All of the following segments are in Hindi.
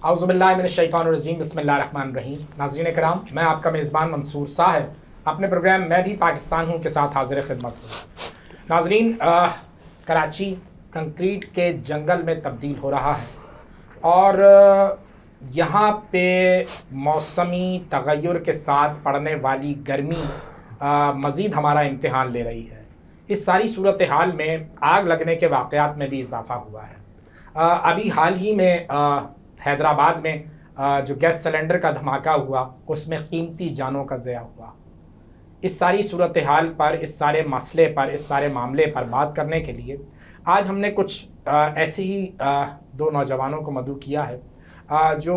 औज़ुबिल्लाहिमिनश्शैतानिर्रजीम बिस्मिल्लाहिर्रहमानिर्रहीम। नाज़रीन कराम, मैं आपका मेज़बान मंसूर साहिब अपने प्रोग्राम मैं भी पाकिस्तान हूँ के साथ हाज़िर खिदमत हूँ। नाज़रीन, कराची कंक्रीट के जंगल में तब्दील हो रहा है और यहाँ पे मौसमी तग़य्युर के साथ पड़ने वाली गर्मी मज़ीद हमारा इम्तिहान ले रही है। इस सारी सूरत हाल में आग लगने के वाक़यात में भी इजाफ़ा हुआ है। अभी हाल ही में हैदराबाद में जो गैस सिलेंडर का धमाका हुआ उसमें कीमती जानों का ज़या हुआ। इस सारी सूरत हाल पर, इस सारे मसले पर, इस सारे मामले पर बात करने के लिए आज हमने कुछ ऐसे ही दो नौजवानों को मदऊ किया है जो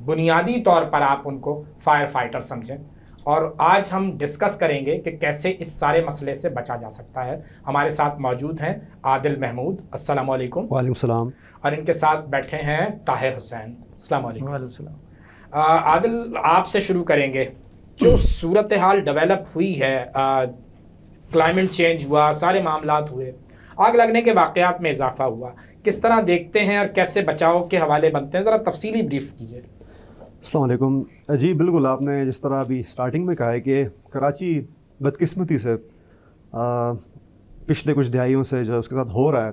बुनियादी तौर पर आप उनको फायर फाइटर समझें, और आज हम डिस्कस करेंगे कि कैसे इस सारे मसले से बचा जा सकता है। हमारे साथ मौजूद हैं आदिल महमूद, अस्सलाम वालेकुम। वालेकुम सलाम। और इनके साथ बैठे हैं ताहिर हुसैन, अस्सलाम वालेकुम। वालेकुम सलाम। आदिल, आपसे शुरू करेंगे। जो सूरत हाल डेवलप हुई है, क्लाइमेट चेंज हुआ, सारे मामलात हुए, आग लगने के वाक़यात में इजाफा हुआ, किस तरह देखते हैं और कैसे बचाव के हवाले बनते हैं, ज़रा तफसीली ब्रीफ कीजिए। अस्सलाम वालेकुम। जी बिल्कुल, आपने जिस तरह अभी स्टार्टिंग में कहा है कि कराची बदकिस्मती से पिछले कुछ दिहाइयों से जो उसके साथ हो रहा है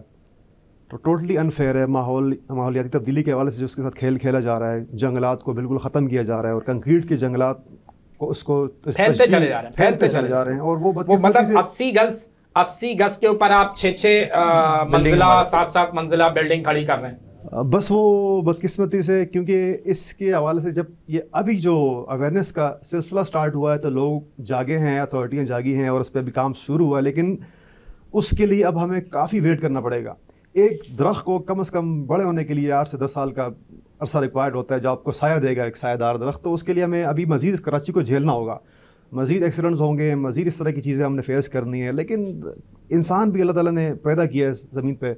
तो टोटली अनफेयर है। माहौलियाती तब्दीली के हवाले से जो उसके साथ खेल खेला जा रहा है, जंगलात को बिल्कुल ख़त्म किया जा रहा है और कंक्रीट के जंगलात को उसको फैलते चले जा रहे हैं और वो मतलब 80 गज के ऊपर आप 6 मंजिला 7 मंजिला बिल्डिंग खड़ी कर रहे हैं। बस वो बदकिस्मती से, क्योंकि इसके हवाले से जब ये अभी जो अवेयरनेस का सिलसिला स्टार्ट हुआ है तो लोग जागे हैं, अथॉरिटियाँ जागी हैं और उस पर अभी काम शुरू हुआ है, लेकिन उसके लिए अब हमें काफ़ी वेट करना पड़ेगा। एक दरख्त को कम से कम बड़े होने के लिए 8 से 10 साल का अरसा रिक्वायर्ड होता है जो आपको साया देगा, एक सायादार दरख्त। तो उसके लिए हमें अभी मज़ीद कराची को झेलना होगा, मज़ीद एक्सीडेंट्स होंगे, मज़ीद इस तरह की चीज़ें हमने फेस करनी है। लेकिन इंसान भी अल्लाह ताला ने पैदा किया है ज़मीन पे,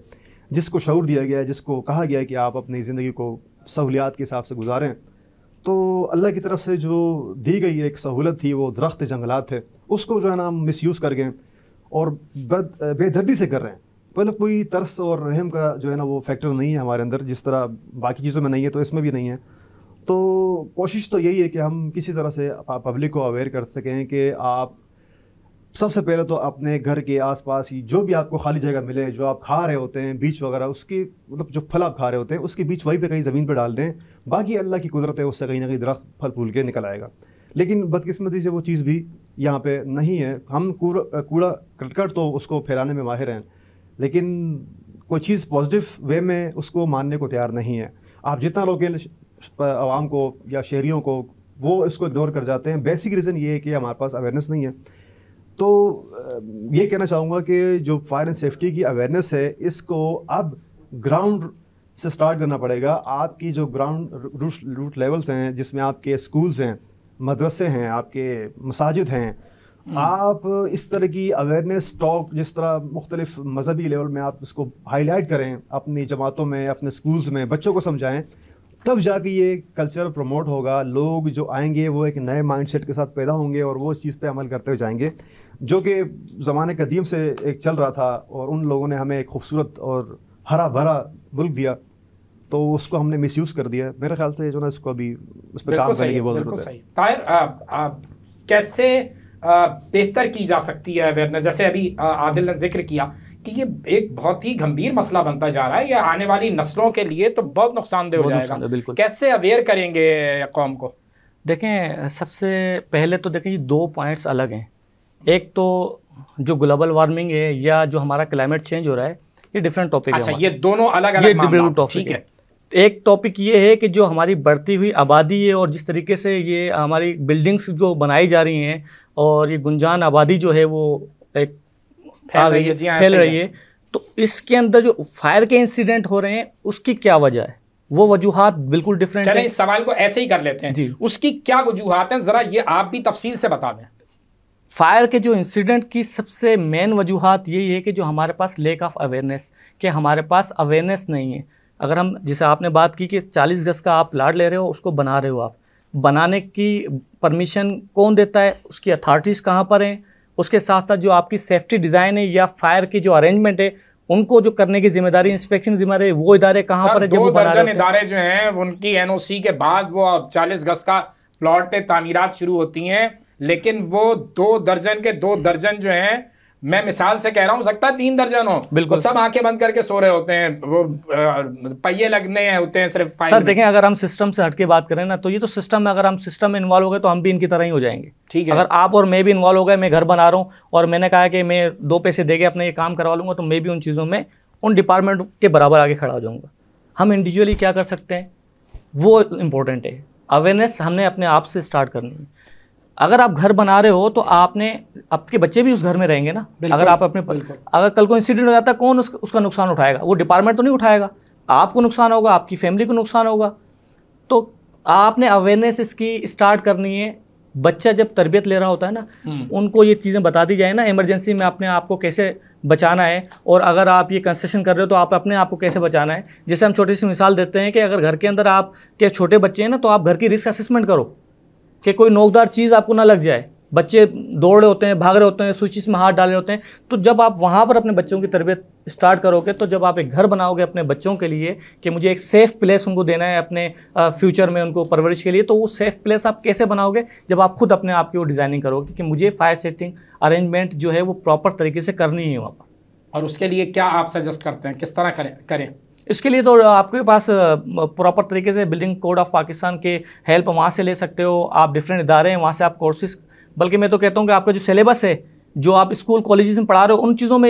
जिसको शऊर दिया गया है, जिसको कहा गया है कि आप अपनी ज़िंदगी को सहूलियात के हिसाब से गुजारें। तो अल्लाह की तरफ से जो दी गई एक सहूलत थी वो दरख्त जंगलात थे, उसको जो है ना हम मिसयूज़ कर गए और बेदर्दी से कर रहे हैं। मतलब कोई तरस और रहम का जो है ना वो फैक्टर नहीं है हमारे अंदर, जिस तरह बाकी चीज़ों में नहीं है तो इसमें भी नहीं है। तो कोशिश तो यही है कि हम किसी तरह से पब्लिक को अवेयर कर सकें कि आप सबसे पहले तो अपने घर के आसपास ही जो भी आपको खाली जगह मिले, जो आप खा रहे होते हैं बीज वगैरह, उसकी मतलब जो फल आप खा रहे होते हैं उसके बीज वहीं पे कहीं ज़मीन पे डाल दें। बाकी अल्लाह की कुदरत है, उससे कहीं ना कहीं दरख्त फल फूल के निकल आएगा। लेकिन बदकिस्मती से वो चीज़ भी यहाँ पे नहीं है। हम कूड़ा करकट तो उसको फैलाने में माहिर हैं, लेकिन कोई चीज़ पॉजिटिव वे में उसको मानने को तैयार नहीं है। आप जितना रोकें आवाम को या शहरियों को, वो इसको इग्नोर कर जाते हैं। बेसिक रीज़न ये है कि हमारे पास अवेयरनेस नहीं है। तो ये कहना चाहूँगा कि जो फायर एंड सेफ्टी की अवेयरनेस है, इसको अब ग्राउंड से स्टार्ट करना पड़ेगा। आपकी जो ग्राउंड रूट लेवल्स हैं, जिसमें आपके स्कूल्स हैं, मदरसे हैं, आपके मसाजिद हैं, आप इस तरह की अवेयरनेस टॉक, जिस तरह मुख्तलिफ मजहबी लेवल में आप इसको हाईलाइट करें, अपनी जमातों में, अपने स्कूल्स में बच्चों को समझाएं, तब जाके ये कल्चर प्रमोट होगा। लोग जो आएंगे वो एक नए माइंडसेट के साथ पैदा होंगे और वो इस चीज़ पे अमल करते हुए जाएंगे, जो कि ज़माने कदीम से एक चल रहा था और उन लोगों ने हमें एक खूबसूरत और हरा भरा मुल्क दिया, तो उसको हमने मिसयूज़ कर दिया। मेरे ख्याल से जो ना इसको अभी उस पर काम करने की बहुत ज़रूरत है। ताहिर, कैसे बेहतर की जा सकती है अवेयरनेस? जैसे अभी आदिल ने जिक्र किया कि ये एक बहुत ही गंभीर मसला बनता जा रहा है, ये आने वाली नस्लों के लिए तो बहुत नुकसानदेह हो जाएगा। कैसे अवेयर करेंगे कौम को? देखें, सबसे पहले तो देखें ये 2 पॉइंट्स अलग हैं। एक तो जो ग्लोबल वार्मिंग है या जो हमारा क्लाइमेट चेंज हो रहा है, ये डिफरेंट टॉपिक है। अच्छा, ये दोनों अलग अलग टॉपिक है। एक टॉपिक ये है कि जो हमारी बढ़ती हुई आबादी है और जिस तरीके से ये हमारी बिल्डिंग्स जो बनाई जा रही हैं और ये गुंजान आबादी जो है वो एक फैल रही है, तो इसके अंदर जो फायर के इंसिडेंट हो रहे हैं उसकी क्या वजह है, वो वजूहात बिल्कुल डिफरेंट है। चलें, इस सवाल को ऐसे ही कर लेते हैं जी। उसकी क्या वजूहात हैं, ज़रा ये आप भी तफसील से बता दें। फायर के जो इंसिडेंट की सबसे मेन वजूहात यही है कि जो हमारे पास लेक ऑफ अवेयरनेस, कि हमारे पास अवेयरनेस नहीं है। अगर हम, जैसे आपने बात की कि 40 गज का आप प्लाट ले रहे हो, उसको बना रहे हो, आप बनाने की परमिशन कौन देता है, उसकी अथॉरिटीज़ कहाँ पर हैं, उसके साथ साथ जो आपकी सेफ्टी डिज़ाइन है या फायर की जो अरेंजमेंट है उनको जो करने की जिम्मेदारी, इंस्पेक्शन की जिम्मेदारी, वो इदारे कहाँ पर है? जब वो 2 बना रहे दर्जन होते हैं। इदारे जो हैं उनकी एनओसी के बाद वो 40 गज का प्लॉट पे तामीरात शुरू होती हैं, लेकिन वो 2 दर्जन के 2 दर्जन जो हैं, मैं मिसाल से कह रहा हूं, सकता है 3 दर्जन हो, बिल्कुल। वो सब आंखें बंद करके सो रहे होते हैं, वो पहिए लगने होते हैं सिर्फ फाइल सर में। देखें, अगर हम सिस्टम से हटके बात करें ना, तो ये तो सिस्टम में, अगर हम सिस्टम में इन्वॉल्व हो गए तो हम भी इनकी तरह ही हो जाएंगे। ठीक है। अगर आप और मैं भी इन्वॉल्व हो गए, मैं घर बना रहा हूँ और मैंने कहा कि मैं 2 पैसे देके अपने ये काम करवा लूँगा, तो मैं भी उन चीज़ों में उन डिपार्टमेंट के बराबर आगे खड़ा हो जाऊँगा। हम इंडिविजुअली क्या कर सकते हैं, वो इम्पोर्टेंट है। अवेयरनेस हमने अपने आप से स्टार्ट करनी है। अगर आप घर बना रहे हो तो आपने, आपके बच्चे भी उस घर में रहेंगे ना। अगर आप अपने, अगर कल को इंसिडेंट हो जाता है, कौन उसका नुकसान उठाएगा? वो डिपार्टमेंट तो नहीं उठाएगा, आपको नुकसान होगा, आपकी फैमिली को नुकसान होगा। तो आपने अवेयरनेस इसकी स्टार्ट करनी है। बच्चा जब तरबियत ले रहा होता है ना, उनको ये चीज़ें बता दी जाए ना, इमरजेंसी में अपने आप को कैसे बचाना है, और अगर आप ये कंस्ट्रक्शन कर रहे हो तो आप अपने आप को कैसे बचाना है। जैसे हम छोटी सी मिसाल देते हैं कि अगर घर के अंदर आपके छोटे बच्चे हैं ना, तो आप घर की रिस्क असेसमेंट करो कि कोई नोकदार चीज़ आपको ना लग जाए। बच्चे दौड़ रहे होते हैं, भाग रहे होते हैं, स्विचेस में हाथ डाल रहे होते हैं। तो जब आप वहाँ पर अपने बच्चों की तरबियत स्टार्ट करोगे, तो जब आप एक घर बनाओगे अपने बच्चों के लिए कि मुझे एक सेफ़ प्लेस उनको देना है अपने फ्यूचर में, उनको परवरिश के लिए, तो वो सेफ़ प्लेस आप कैसे बनाओगे? जब आप खुद अपने आप की वो डिज़ाइनिंग करोगे कि मुझे फायर सेटिंग अरेंजमेंट जो है वो प्रॉपर तरीके से करनी है वहाँ पर। और उसके लिए क्या आप सजेस्ट करते हैं, किस तरह करें? इसके लिए तो आपके पास प्रॉपर तरीके से बिल्डिंग कोड ऑफ पाकिस्तान के हेल्प वहाँ से ले सकते हो। आप डिफरेंट इदारे हैं, वहाँ से आप कोर्सेज, बल्कि मैं तो कहता हूँ कि आपका जो सिलेबस है, जो आप स्कूल कॉलेजेस में पढ़ा रहे हो, उन चीज़ों में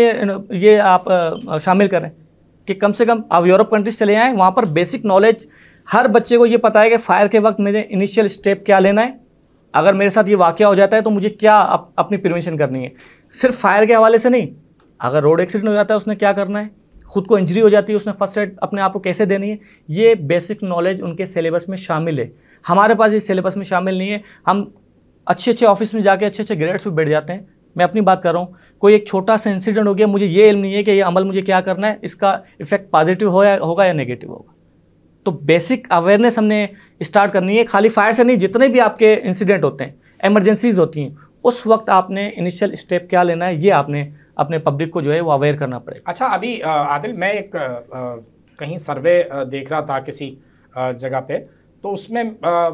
ये आप शामिल करें कि कम से कम आप यूरोप कंट्रीज चले जाएँ, वहाँ पर बेसिक नॉलेज हर बच्चे को ये पता है कि फायर के वक्त मुझे इनिशियल स्टेप क्या लेना है, अगर मेरे साथ ये वाक़या हो जाता है तो मुझे क्या अपनी प्रिवेंशन करनी है। सिर्फ फायर के हवाले से नहीं, अगर रोड एक्सीडेंट हो जाता है उसने क्या करना है, खुद को इंजरी हो जाती है उसने फर्स्ट एड अपने आप को कैसे देनी है, ये बेसिक नॉलेज उनके सिलेबस में शामिल है। हमारे पास ये सिलेबस में शामिल नहीं है। हम अच्छे ऑफिस में जाके अच्छे ग्रेड्स पे बैठ जाते हैं। मैं अपनी बात कर रहा हूँ, कोई एक छोटा सा इंसिडेंट हो गया, मुझे ये इल्म नहीं है कि ये अमल मुझे क्या करना है, इसका इफेक्ट पॉजिटिव होगा या नेगेटिव होगा। तो बेसिक अवेयरनेस हमने स्टार्ट करनी है। खाली फायर से नहीं, जितने भी आपके इंसिडेंट होते हैं, एमरजेंसीज होती हैं, उस वक्त आपने इनिशियल स्टेप क्या लेना है, ये आपने अपने पब्लिक को जो है वो अवेयर करना पड़ेगा। अच्छा, अभी आदिल, मैं एक कहीं सर्वे देख रहा था किसी जगह पे, तो उसमें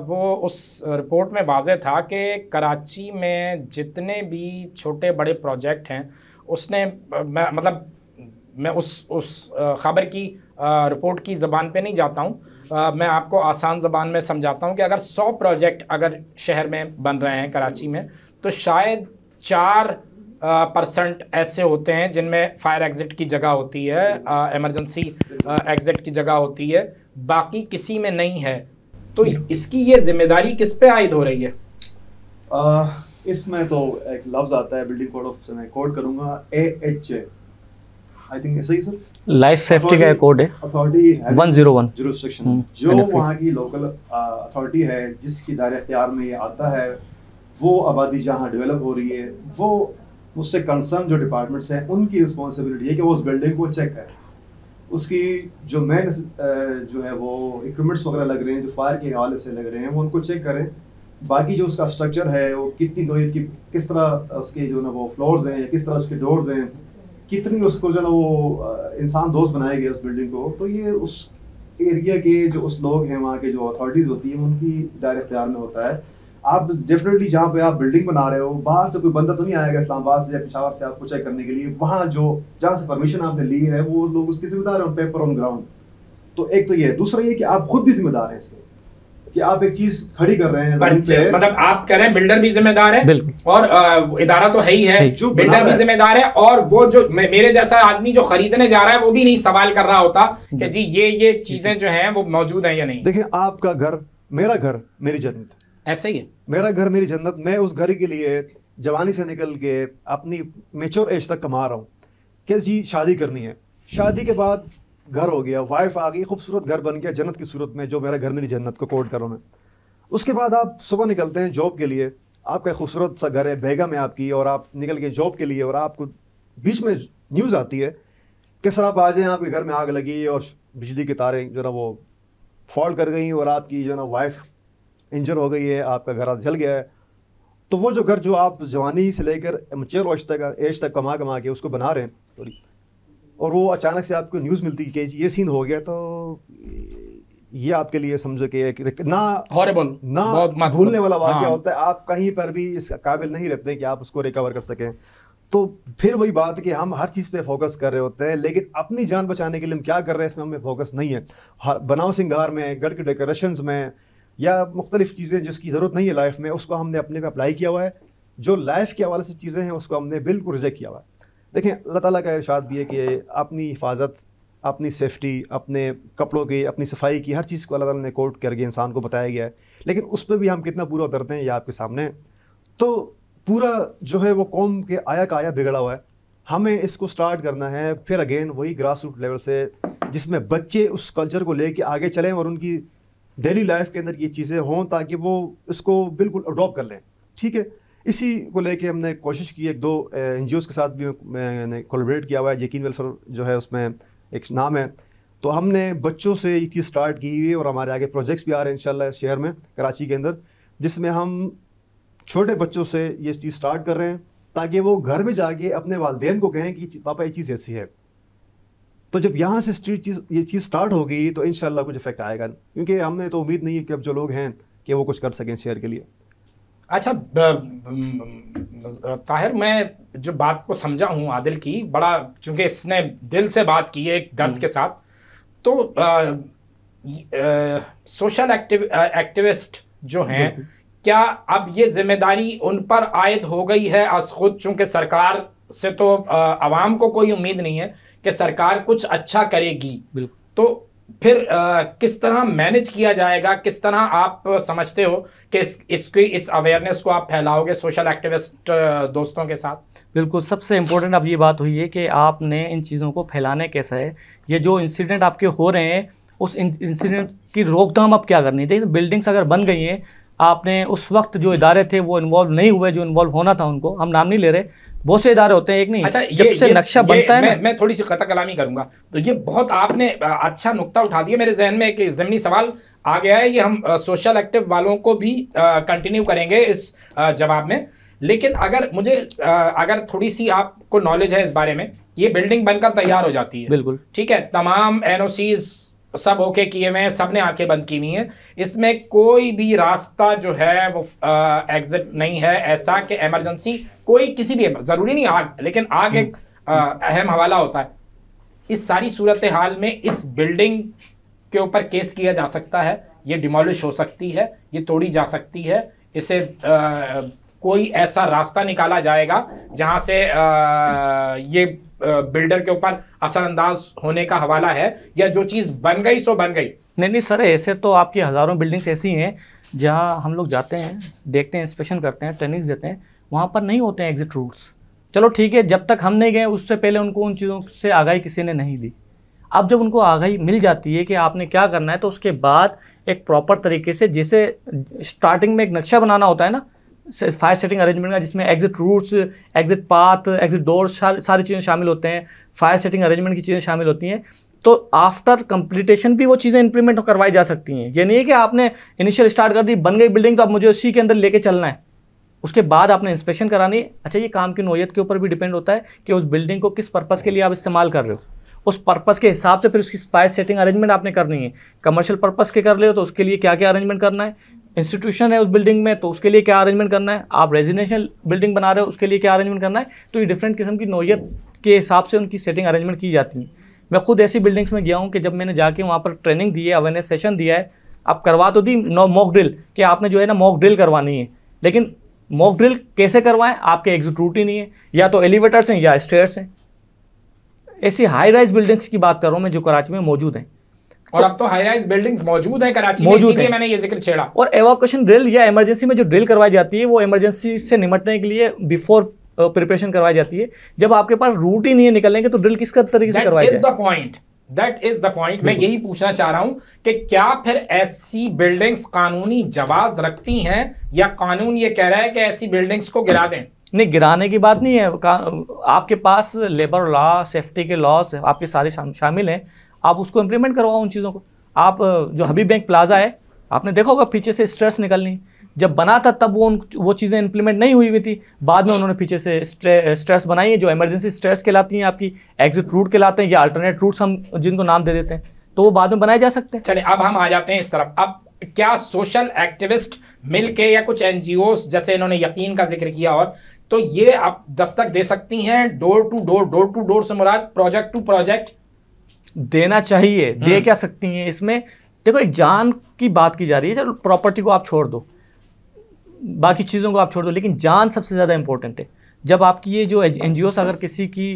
वो उस रिपोर्ट में वाज़ेह था कि कराची में जितने भी छोटे बड़े प्रोजेक्ट हैं, उसने मैं उस ख़बर की रिपोर्ट की ज़बान पे नहीं जाता हूँ, मैं आपको आसान ज़बान में समझाता हूँ कि अगर 100 प्रोजेक्ट अगर शहर में बन रहे हैं कराची में, तो शायद 4% ऐसे होते हैं जिनमें फायर एग्ज़िट की जगह होती है, एमरजेंसी एग्ज़िट की जगह होती है, बाकी किसी में नहीं है। तो इसकी ये जिम्मेदारी किस पे आयद हो रही है? इसमें तो एक लफ्ज़ आता है बिल्डिंग कोड ऑफ, मैं कोड करूँगा, AHJ, आई थिंक ऐसा ही सर, लाइफ सेफ्टी का कोड है, अथॉरिटी 101 जुरिस्डिक्शन, जो वहाँ की लोकल अथॉरिटी है जिसकी दायरे इख्तियार में ये आता है, वो आबादी जहाँ डेवलप हो रही है, वो उससे कंसर्न जो डिपार्टमेंट्स हैं उनकी रिस्पॉन्सिबिलिटी है कि वो उस बिल्डिंग को चेक करें, उसकी जो मेन जो है वो इक्विपमेंट्स वगैरह लग रहे हैं, जो फायर के हवाले से लग रहे हैं, वो उनको चेक करें। बाकी जो उसका स्ट्रक्चर है, वो कितनी नोयत की, किस तरह उसके जो ना वो फ्लोर्स हैं, या किस तरह उसके डोर्स हैं, कितनी उसको जो ना वो इंसान दोस्त बनाए गए उस बिल्डिंग को, तो ये उस एरिया के जो उस लोग हैं, वहाँ के जो अथॉरिटीज़ होती हैं, उनकी दायरे इख्तियार में होता है। आप डेफिनेटली जहाँ पे आप बिल्डिंग बना रहे हो, बाहर से कोई बंदा तो नहीं आएगा इस्लामाबाद से या पेशावर से आपको चेक करने के लिए। वहाँ जो जहाँ से परमिशन आपने ली है, वो लोग उसके जिम्मेदार हैं, पेपर ऑन ग्राउंड। तो एक तो ये, दूसरा ये कि आप खुद भी जिम्मेदार हैं इसके, कि आप एक चीज खड़ी कर रहे हैं, मतलब आप कह रहे हैं बिल्डर भी जिम्मेदार है, और इदारा तो है ही है, जो बिल्डर भी जिम्मेदार है, और वो जो मेरे जैसा आदमी जो खरीदने जा रहा है वो भी नहीं सवाल कर रहा होता कि जी ये चीजें जो हैं वो मौजूद हैं या नहीं। देखिए, आपका घर, मेरा घर मेरी जन्नत, ऐसे ही है। मेरा घर मेरी जन्नत। मैं उस घर के लिए जवानी से निकल के अपनी मेच्योर एज तक कमा रहा हूँ कि जी शादी करनी है, शादी के बाद घर हो गया, वाइफ आ गई, खूबसूरत घर बन गया जन्नत की सूरत में, जो मेरा घर मेरी जन्नत को कोड करो मैं। उसके बाद आप सुबह निकलते हैं जॉब के लिए, आपका खूबसूरत सा घर है, बेगम है आपकी, और आप निकल गए जॉब के लिए, और आपको बीच में न्यूज़ आती है कि सर आप आ जाएँ, आपके घर में आग लगी और बिजली की तारें जो ना वो फॉल्ट कर गई, और आपकी जो ना वाइफ इंजर हो गई है, आपका घर जल गया है। तो वो जो घर जो आप जवानी से लेकर मैच्योर एज तक कमा के उसको बना रहे हैं, और वो अचानक से आपको न्यूज़ मिलती है कि ये सीन हो गया, तो ये आपके लिए समझो कि एक ना हॉरिबल, ना बहुत भूलने वाला वाक़या हाँ। होता है। आप कहीं पर भी इस काबिल नहीं रहते कि आप उसको रिकवर कर सकें। तो फिर वही बात है कि हम हर चीज़ पे फोकस कर रहे होते हैं, लेकिन अपनी जान बचाने के लिए हम क्या कर रहे हैं इसमें हमें फोकस नहीं है। बनाव सिंगार में, घर के डेकोरेशंस में, या मुख्तलिफ चीज़ें जिसकी ज़रूरत नहीं है लाइफ में, उसको हमने अपने पे अप्लाई किया हुआ है। जो लाइफ के हवाले से चीज़ें हैं उसको हमने बिल्कुल रिजेक्ट किया हुआ है। देखें, अल्लाह ताला का इरशाद भी है कि अपनी हिफाजत, अपनी सेफ्टी, अपने कपड़ों की, अपनी सफाई की, हर चीज़ को अल्लाह ताला ने कोट करके इंसान को बताया गया है। लेकिन उस पर भी हम कितना पूरा उतरते हैं ये आपके सामने। तो पूरा जो है वो कौम के आया का आया बिगड़ा हुआ है। हमें इसको स्टार्ट करना है फिर अगेन वही ग्रास रूट लेवल से, जिसमें बच्चे उस कल्चर को लेके आगे चलें और उनकी डेली लाइफ के अंदर ये चीज़ें हों ताकि वो इसको बिल्कुल अडॉप्ट कर लें। ठीक है, इसी को लेके हमने कोशिश की, एक दो NGOs के साथ भी मैंने कोलैबोरेट किया हुआ है। यकीन वेलफेयर जो है उसमें एक नाम है। तो हमने बच्चों से ये चीज़ स्टार्ट की हुई है और हमारे आगे प्रोजेक्ट्स भी आ रहे हैं इंशाल्लाह इस शहर में, कराची के अंदर, जिसमें हम छोटे बच्चों से ये चीज़ स्टार्ट कर रहे हैं ताकि वो घर में जाके अपने वालिदैन को कहें कि पापा ये चीज़ ऐसी है। तो जब यहाँ से ये चीज़ स्टार्ट होगी तो इंशाल्लाह कुछ इफेक्ट आएगा, क्योंकि हमें तो उम्मीद नहीं है कि अब जो लोग हैं कि वो कुछ कर सकें शहर के लिए। अच्छा ताहिर, मैं जो बात को समझा हूँ आदिल की, बड़ा चूंकि इसने दिल से बात की है एक दर्द के साथ, तो सोशल एक्टिविस्ट जो हैं, क्या अब ये जिम्मेदारी उन पर आयद हो गई है आज खुद? चूंकि सरकार से तो आवाम को कोई उम्मीद नहीं है कि सरकार कुछ अच्छा करेगी, तो फिर किस तरह मैनेज किया जाएगा? किस तरह आप समझते हो कि इस अवेयरनेस को आप फैलाओगे सोशल एक्टिविस्ट दोस्तों के साथ? बिल्कुल, सबसे इम्पोर्टेंट अब ये बात हुई है कि आपने इन चीज़ों को फैलाने कैसा है। ये जो इंसिडेंट आपके हो रहे हैं, उस इंसिडेंट की रोकथाम अब क्या करनी है। देखिए, बिल्डिंग्स अगर बन गई हैं, आपने उस वक्त जो इदारे थे वो इन्वॉल्व नहीं हुए, जो इन्वॉल्व होना था उनको, हम नाम नहीं ले रहे, बहुत से इदारे होते हैं, एक नहीं। अच्छा, जब से नक्शा बनता है, मैं थोड़ी सी कता कलामी करूंगा, तो ये बहुत आपने अच्छा नुक्ता उठा दिया। मेरे जहन में एक ज़मीनी सवाल आ गया है, ये हम सोशल एक्टिव वालों को भी कंटिन्यू करेंगे इस जवाब में। लेकिन अगर थोड़ी सी आपको नॉलेज है इस बारे में, ये बिल्डिंग बनकर तैयार हो जाती है, बिल्कुल ठीक है, तमाम NOCs सब ओके किए हुए हैं, सब ने आंखें बंद की हुई हैं, इसमें कोई भी रास्ता जो है वो एग्जिट नहीं है ऐसा कि इमरजेंसी कोई किसी भी, ज़रूरी नहीं आग, लेकिन आग एक अहम हवाला होता है। इस सारी सूरत हाल में इस बिल्डिंग के ऊपर केस किया जा सकता है, ये डिमोलिश हो सकती है, ये तोड़ी जा सकती है, इसे कोई ऐसा रास्ता निकाला जाएगा जहाँ से ये बिल्डर के ऊपर असरअंदाज होने का हवाला है, या जो चीज़ बन गई सो बन गई? नहीं सर, ऐसे तो आपकी हज़ारों बिल्डिंग्स ऐसी हैं जहाँ हम लोग जाते हैं, देखते हैं, इंस्पेक्शन करते हैं, ट्रेनिंग्स देते हैं, वहाँ पर नहीं होते हैं एग्जिट रूट्स। चलो ठीक है, जब तक हम नहीं गए उससे पहले उनको उन चीज़ों से आगाही किसी ने नहीं दी। अब जब उनको आगाही मिल जाती है कि आपने क्या करना है, तो उसके बाद एक प्रॉपर तरीके से, जैसे स्टार्टिंग में एक नक्शा बनाना होता है ना फायर सेटिंग अरेंजमेंट का, जिसमें exit routes, exit path, exit door, सारी चीज़ें शामिल होते हैं, फायर सेटिंग अरेंजमेंट की चीज़ें शामिल होती हैं। तो आफ्टर कंप्लीटेशन भी वो चीज़ें इंप्लीमेंट करवाई जा सकती हैं। ये नहीं है कि आपने इनिशियल स्टार्ट कर दी, बन गई बिल्डिंग, तो अब मुझे उसी के अंदर लेके चलना है। उसके बाद आपने इंस्पेक्शन करानी है। अच्छा, ये काम की नौयत के ऊपर भी डिपेंड होता है कि उस बिल्डिंग को किस पर्पज़ के लिए आप इस्तेमाल कर रहे हो, उस पर्पज़ के हिसाब से फिर उसकी फायर सेटिंग अरेंजमेंट आपने करनी है। कमर्शियल पर्पज़ के कर रहे हो तो उसके लिए क्या क्या अरेंजमेंट करना है, इंस्टीट्यूशन है उस बिल्डिंग में तो उसके लिए क्या अरेंजमेंट करना है, आप रेजिडेंशियल बिल्डिंग बना रहे हो उसके लिए क्या अरेंजमेंट करना है। तो ये डिफरेंट किस्म की नौयत के हिसाब से उनकी सेटिंग अरेंजमेंट की जाती है। मैं खुद ऐसी बिल्डिंग्स में गया हूँ कि जब मैंने जाके वहाँ पर ट्रेनिंग दी है, अवेयरनेस सेशन दिया है, आप करवा तो दी मॉक ड्रिल कि आपने जो है ना मॉक ड्रिल करवानी है, लेकिन मॉक ड्रिल कैसे करवाएं, आपके एग्जिट रूट ही नहीं है, या तो एलिवेटर्स हैं या स्टेयर्स हैं। ऐसी हाई राइज बिल्डिंग्स की बात कर रहा हूँ मैं जो कराची में मौजूद हैं। और अब तो हाई राइज बिल्डिंग्स मौजूद हैं कराची में, इसीलिए मैंने ये जिक्र छेड़ा। और एवाक्यूएशन ड्रिल या इमरजेंसी में जो ड्रिल करवाई जाती है वो इमरजेंसी से निपटने के लिए बिफोर प्रिपरेशन करवाई जाती है। जब आपके पास रूट ही नहीं है निकलने के, तो ड्रिल किस तरीके से करवाई जाए? That is the point. मैं यही पूछना चाह रहा हूं कि क्या फिर ऐसी बिल्डिंग्स कानूनी जवाज रखती हैं, या कानून ये कह रहा है कि ऐसी बिल्डिंग्स को गिरा दें? नहीं, गिराने की बात नहीं है। आपके पास लेबर लॉ, सेफ्टी के लॉस आपके सारे शामिल हैं, आप उसको इम्प्लीमेंट करवाओ उन चीज़ों को। आप जो हबीब बैंक प्लाजा है, आपने देखा होगा पीछे से स्टेयर्स निकलनी, जब बना था तब वो चीज़ें इंप्लीमेंट नहीं हुई थी, बाद में उन्होंने पीछे से स्ट्रेस बनाई है जो इमरजेंसी स्ट्रेस कहलाती हैं, आपकी एग्जिट रूट कहलाते हैं या अल्टरनेट रूट्स हम जिनको नाम दे देते हैं, तो वो बाद में बनाए जा सकते हैं। चलिए अब हम आ जाते हैं इस तरफ। अब क्या सोशल एक्टिविस्ट मिलके या कुछ एनजीओस जैसे इन्होंने यकीन का जिक्र किया और तो ये आप दस्तक दे सकती हैं डोर टू डोर से मुराद प्रोजेक्ट टू प्रोजेक्ट देना चाहिए, दे क्या सकती हैं इसमें? देखो एक जान की बात की जा रही है, चलो प्रॉपर्टी को आप छोड़ दो, बाकी चीज़ों को आप छोड़ दो, लेकिन जान सबसे ज़्यादा इंपॉर्टेंट है। जब आपकी ये जो एनजीओस अगर किसी की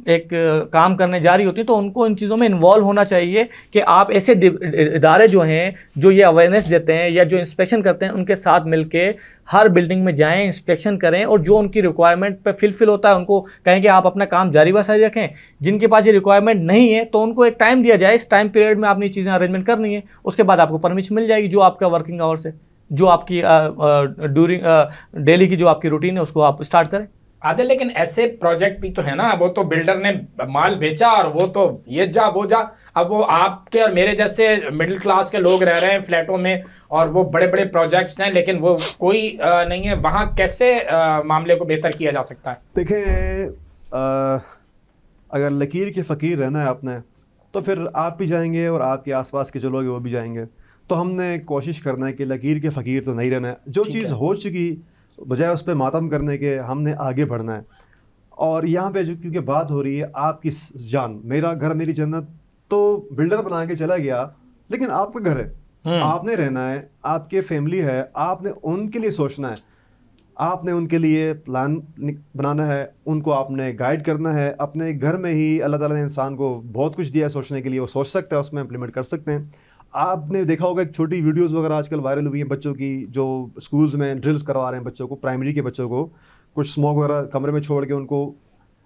एक काम करने जा रही होती है तो उनको इन चीज़ों में इन्वॉल्व होना चाहिए कि आप ऐसे इदारे जो हैं जो ये अवेयरनेस देते हैं या जो इंस्पेक्शन करते हैं उनके साथ मिलके हर बिल्डिंग में जाएं, इंस्पेक्शन करें और जो उनकी रिक्वायरमेंट पे फिल होता है उनको कहें कि आप अपना काम जारी व सारी रखें। जिनके पास ये रिक्वायरमेंट नहीं है तो उनको एक टाइम दिया जाए, इस टाइम पीरियड में आपने चीज़ें अरेंजमेंट करनी है, उसके बाद आपको परमिशन मिल जाएगी जो आपका वर्किंग आवर्स है, जो आपकी डेली की जो आपकी रूटीन है उसको आप स्टार्ट करें। आदे लेकिन ऐसे प्रोजेक्ट भी तो है ना, वो तो बिल्डर ने माल बेचा और वो तो ये जा वो जा, अब वो आपके और मेरे जैसे मिडिल क्लास के लोग रह रहे हैं फ्लैटों में और वो बड़े बड़े प्रोजेक्ट्स हैं लेकिन वो कोई नहीं है, वहाँ कैसे मामले को बेहतर किया जा सकता है? देखें, अगर लकीर के फ़कीर रहना है आपने तो फिर आप भी जाएंगे और आपके आसपास के जो लोग हैं वो भी जाएंगे। तो हमने कोशिश करना है कि लकीर के फ़कीर तो नहीं रहना है, जो चीज़ हो चुकी बजाय उस पर मातम करने के हमने आगे बढ़ना है। और यहाँ पे जो क्योंकि बात हो रही है आपकी जान, मेरा घर मेरी जन्नत, तो बिल्डर बना के चला गया लेकिन आपका घर है, आपने रहना है, आपके फैमिली है, आपने उनके लिए सोचना है, आपने उनके लिए प्लान बनाना है, उनको आपने गाइड करना है। अपने घर में ही अल्लाह ताला ने इंसान को बहुत कुछ दिया है सोचने के लिए, वो सोच सकता है, उसमें इम्प्लीमेंट कर सकते हैं। आपने देखा होगा एक छोटी वीडियोस वगैरह आजकल वायरल हुई हैं बच्चों की, जो स्कूल्स में ड्रिल्स करवा रहे हैं बच्चों को, प्राइमरी के बच्चों को कुछ स्मोक वगैरह कमरे में छोड़ के उनको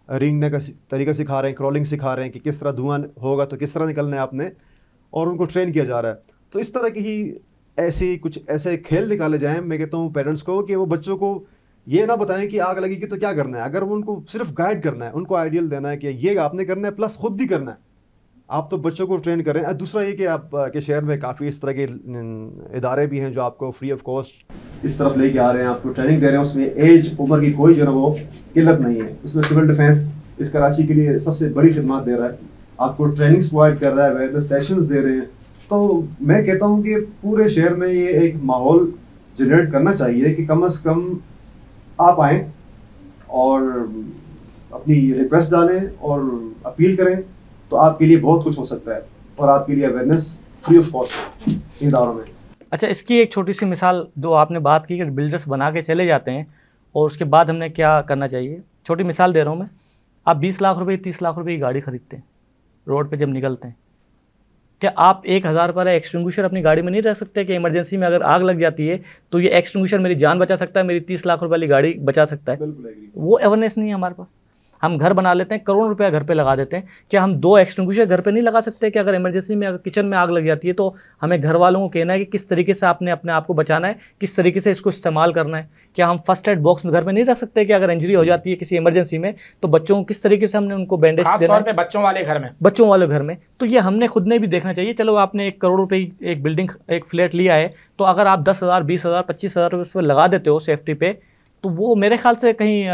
रेंगने का तरीका सिखा रहे हैं, क्रॉलिंग सिखा रहे हैं कि किस तरह धुआं होगा तो किस तरह निकलना है आपने, और उनको ट्रेन किया जा रहा है। तो इस तरह की ही ऐसे खेल निकाले जाएँ, मैं कहता हूँ पेरेंट्स को, कि वो बच्चों को ये ना बताएं कि आग लगेगी तो क्या करना है। अगर वो उनको सिर्फ गाइड करना है, उनको आइडियल देना है कि ये आपने करना है प्लस खुद भी करना है, आप तो बच्चों को ट्रेन करें। दूसरा ये कि आप के शहर में काफ़ी इस तरह के इदारे भी हैं जो आपको फ्री ऑफ कॉस्ट इस तरफ लेके आ रहे हैं, आपको ट्रेनिंग दे रहे हैं, उसमें एज उम्र की कोई जो है वो किल्लत नहीं है। उसमें सिविल डिफेंस इस कराची के लिए सबसे बड़ी खिदमत दे रहा है, आपको ट्रेनिंग्स प्रोवाइड कर रहा है, अवेयरनेस सेशंस दे रहे हैं। तो मैं कहता हूँ कि पूरे शहर में ये एक माहौल जनरेट करना चाहिए कि कम से कम आप आएँ और अपनी रिक्वेस्ट डालें और अपील करें, तो आपके लिए बहुत कुछ हो सकता है और आपके लिए awareness free of cost in इदारों में। अच्छा, इसकी एक छोटी सी मिसाल जो आपने बात की कि बिल्डर्स बना के चले जाते हैं और उसके बाद हमने क्या करना चाहिए, छोटी मिसाल दे रहा हूँ मैं। आप 20 लाख रुपए 30 लाख रुपए की गाड़ी खरीदते हैं, रोड पे जब निकलते हैं, क्या आप 1000 पर एक्सटिंग्विशर अपनी गाड़ी में नहीं रख सकते कि इमरजेंसी में अगर आग लग जाती है तो ये एक्सटिंग्विशर मेरी जान बचा सकता है, मेरी 30 लाख रुपए वाली गाड़ी बचा सकता है? वो अवेयरनेस नहीं है हमारे पास। हम घर बना लेते हैं, करोड़ों रुपया घर पे लगा देते हैं, क्या हम 2 एक्सटिंग्विशर घर पे नहीं लगा सकते कि अगर इमरजेंसी में अगर किचन में आग लग जाती है तो हमें घर वालों को कहना है कि किस तरीके से आपने अपने आप को बचाना है, किस तरीके से इसको इस्तेमाल करना है? क्या हम फर्स्ट एड बॉक्स में घर में नहीं रख सकते कि अगर इंजरी हो जाती है किसी इमरजेंसी में तो बच्चों को किस तरीके से हमने उनको बैंडेज देना है, बच्चों वाले घर में? तो ये हमने खुद ने भी देखना चाहिए। चलो आपने 1 करोड़ रुपये एक बिल्डिंग एक फ्लैट लिया है, तो अगर आप 10,000 20,000 25,000 रुपये उस पर लगा देते हो सेफ्टी पे, तो वो मेरे ख्याल से कहीं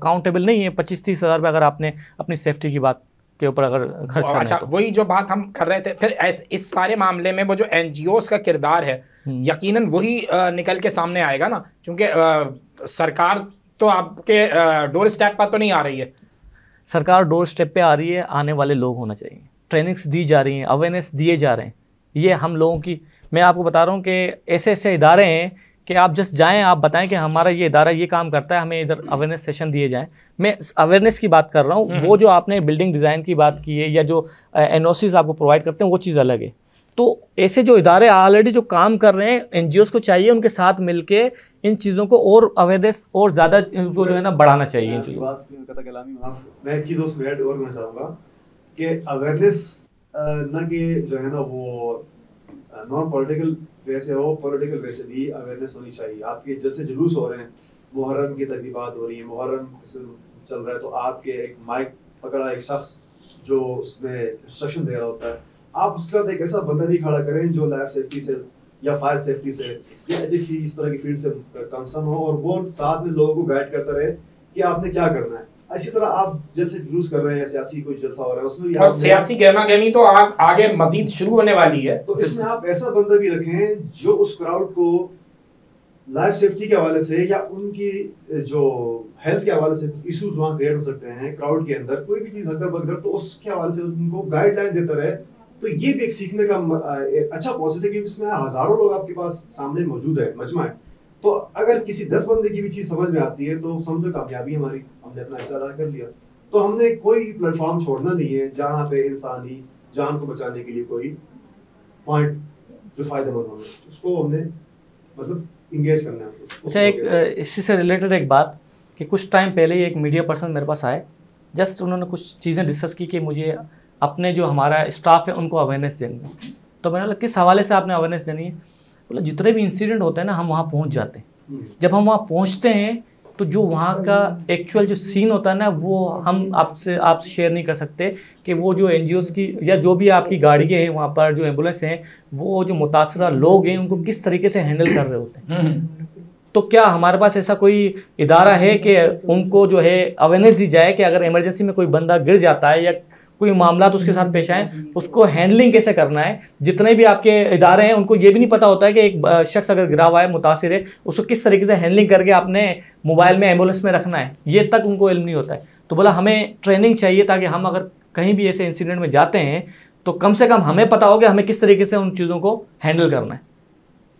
काउंटेबल नहीं है। 25-30 हज़ार रुपये अगर आपने अपनी सेफ्टी की बात के ऊपर अगर खर्च करना है। अच्छा, वही जो बात हम कर रहे थे, फिर इस सारे मामले में वो जो एनजीओस का किरदार है यकीनन वही निकल के सामने आएगा ना, क्योंकि सरकार तो आपके डोर स्टेप पर तो नहीं आ रही है। सरकार डोर स्टेप पे आ रही है, आने वाले लोग होना चाहिए, ट्रेनिंग्स दी जा रही हैं, अवेयरनेस दिए जा रहे हैं। ये हम लोगों की, मैं आपको बता रहा हूँ कि ऐसे ऐसे इदारे हैं कि आप जस्ट जाएं, आप बताएं कि हमारा ये इदारा ये काम करता है, हमें इधर अवेयरनेस सेशन दिए जाएं। मैं अवेयरनेस की बात कर रहा हूँ, वो जो आपने बिल्डिंग डिज़ाइन की बात की है या जो एनओसीज आपको प्रोवाइड करते हैं वो चीज़ अलग है। तो ऐसे जो इदारे ऑलरेडी जो काम कर रहे हैं, एनजीओस को चाहिए उनके साथ मिलके इन चीज़ों को और अवेयरनेस और ज़्यादा इनको जो है ना बढ़ाना चाहिए इन चीज़ों को। मैं एक चीज़ उसमें ऐड और करना चाहूँगा कि अवेयरनेस न कि जो है ना वो नॉन पॉलिटिकल वे से हो, पॉलिटिकल वे से भी अवेयरनेस होनी चाहिए। आपके जैसे जुलूस हो रहे हैं, मुहर्रम की तकरीबात हो रही है, मुहर्रम चल रहा है, तो आपके एक माइक पकड़ा एक शख्स जो उसमें इंस्ट्रक्शन दे रहा होता है, आप उसके साथ एक ऐसा बंदा भी खड़ा करें जो लाइफ सेफ्टी से या फायर सेफ्टी से या किसी इस तरह की फील्ड से कंसर्न हो, और वो साथ में लोगों को गाइड करता रहे कि आपने क्या करना है। इसी तरह आप जलसे जुलूस कर रहे हैं, सियासी कोई जलसा हो रहा है, उसमें भी और सियासी गहमा गहमी तो आगे मजीद शुरू होने वाली है, तो इसमें आप ऐसा बंदा भी रखें जो उस क्राउड को लाइफ सेफ्टी के हवाले से या उनकी जो हेल्थ के हवाले से इश्यूज वहाँ क्रिएट हो सकते हैं क्राउड के अंदर, कोई भी चीज़ अगर बगदर, तो उसके हवाले से उनको गाइडलाइन देता रहे। तो ये भी एक सीखने का अच्छा प्रोसेस है, क्योंकि इसमें हज़ारों लोग आपके पास सामने मौजूद है, मजमा है। तो अगर किसी 10 बंदे की भी चीज़ समझ में आती है तो समझो कामयाबी हमारी, हमने अपना हिस्सा अदा कर लिया। तो हमने कोई प्लेटफॉर्म छोड़ना नहीं है जहाँ पे इंसानी जान को बचाने के लिए कोई पॉइंट जो फ़ायदेमंद हो, उसको हमने मतलब इंगेज करना है। अच्छा, एक इसी से रिलेटेड एक बात कि कुछ टाइम पहले ही एक मीडिया पर्सन मेरे पास आए, जस्ट उन्होंने कुछ चीज़ें डिस्कस की कि मुझे अपने जो हमारा स्टाफ है उनको अवेयरनेस देनी है। तो मैंने बोला किस हवाले से आपने अवेयरनेस देनी है? बोला जितने भी इंसिडेंट होते हैं ना, हम वहाँ पहुँच जाते हैं। जब हम वहाँ पहुँचते हैं तो जो वहाँ का एक्चुअल जो सीन होता है ना, वो हम आपसे शेयर नहीं कर सकते कि वो जो NGOs की या जो भी आपकी गाड़ियाँ हैं वहाँ पर, जो एम्बुलेंस हैं, वो जो मुतासरा लोग हैं उनको किस तरीके से हैंडल कर रहे होते हैं। तो क्या हमारे पास ऐसा कोई इदारा है कि उनको जो है अवेयरनेस दी जाए कि अगर इमरजेंसी में कोई बंदा गिर जाता है या कोई मामला तो उसके साथ पेश आए, उसको हैंडलिंग कैसे करना है? जितने भी आपके इदारे हैं उनको ये भी नहीं पता होता है कि एक शख्स अगर गिरा हुआ है, मुतासिर है, उसको किस तरीके से हैंडलिंग करके अपने मोबाइल में एम्बुलेंस में रखना है, ये तक उनको इल्म नहीं होता है। तो बोला हमें ट्रेनिंग चाहिए ताकि हम अगर कहीं भी ऐसे इंसिडेंट में जाते हैं तो कम से कम हमें पता हो कि हमें किस तरीके से उन चीज़ों को हैंडल करना है।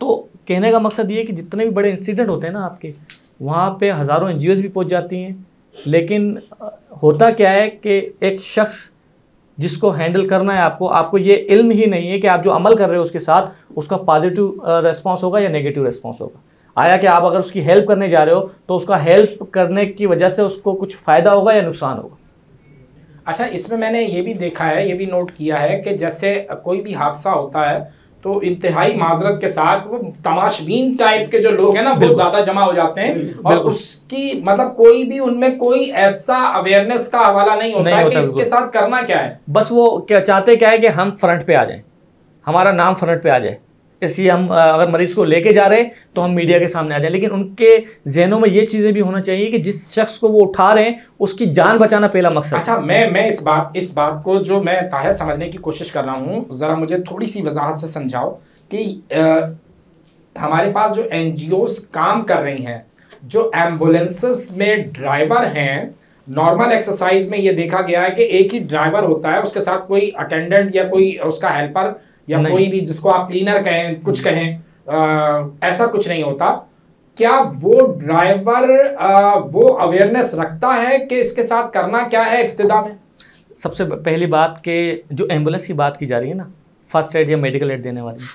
तो कहने का मकसद ये है कि जितने भी बड़े इंसिडेंट होते हैं ना आपके, वहाँ पे हज़ारों NGOs भी पहुँच जाती हैं, लेकिन होता क्या है कि एक शख्स जिसको हैंडल करना है आपको ये इल्म ही नहीं है कि आप जो अमल कर रहे हो उसके साथ उसका पॉजिटिव रेस्पॉन्स होगा या नेगेटिव रेस्पॉन्स होगा। आया कि आप अगर उसकी हेल्प करने जा रहे हो तो उसका हेल्प करने की वजह से उसको कुछ फ़ायदा होगा या नुकसान होगा। अच्छा, इसमें मैंने ये भी देखा है, ये भी नोट किया है कि जैसे कोई भी हादसा होता है तो इंतहाई माजरत के साथ वो तमाशबीन टाइप के जो लोग हैं ना बहुत ज़्यादा जमा हो जाते हैं, और उसकी मतलब कोई भी उनमें कोई ऐसा अवेयरनेस का हवाला नहीं होता है कि इसके साथ करना क्या है। बस वो क्या चाहते क्या है कि हम फ्रंट पे आ जाएं, हमारा नाम फ्रंट पे आ जाए, इसलिए हम अगर मरीज़ को लेके जा रहे हैं तो हम मीडिया के सामने आ जाए। लेकिन उनके जहनों में ये चीज़ें भी होना चाहिए कि जिस शख्स को वो उठा रहे हैं उसकी जान बचाना पहला मकसद। अच्छा, मैं इस बात को जो मैं ताहिर समझने की कोशिश कर रहा हूँ, ज़रा मुझे थोड़ी सी वजाहत से समझाओ कि हमारे पास जो NGOs काम कर रही हैं, जो एम्बुलेंसेस में ड्राइवर हैं, नॉर्मल एक्सरसाइज में ये देखा गया है कि एक ही ड्राइवर होता है, उसके साथ कोई अटेंडेंट या कोई उसका हेल्पर या कोई भी जिसको आप क्लीनर कहें, कुछ कहें, ऐसा कुछ नहीं होता। क्या वो ड्राइवर वो अवेयरनेस रखता है कि इसके साथ करना क्या है इब्तिदा में? सबसे पहली बात कि जो एम्बुलेंस की बात की जा रही है ना, फर्स्ट एड या मेडिकल एड देने वाली,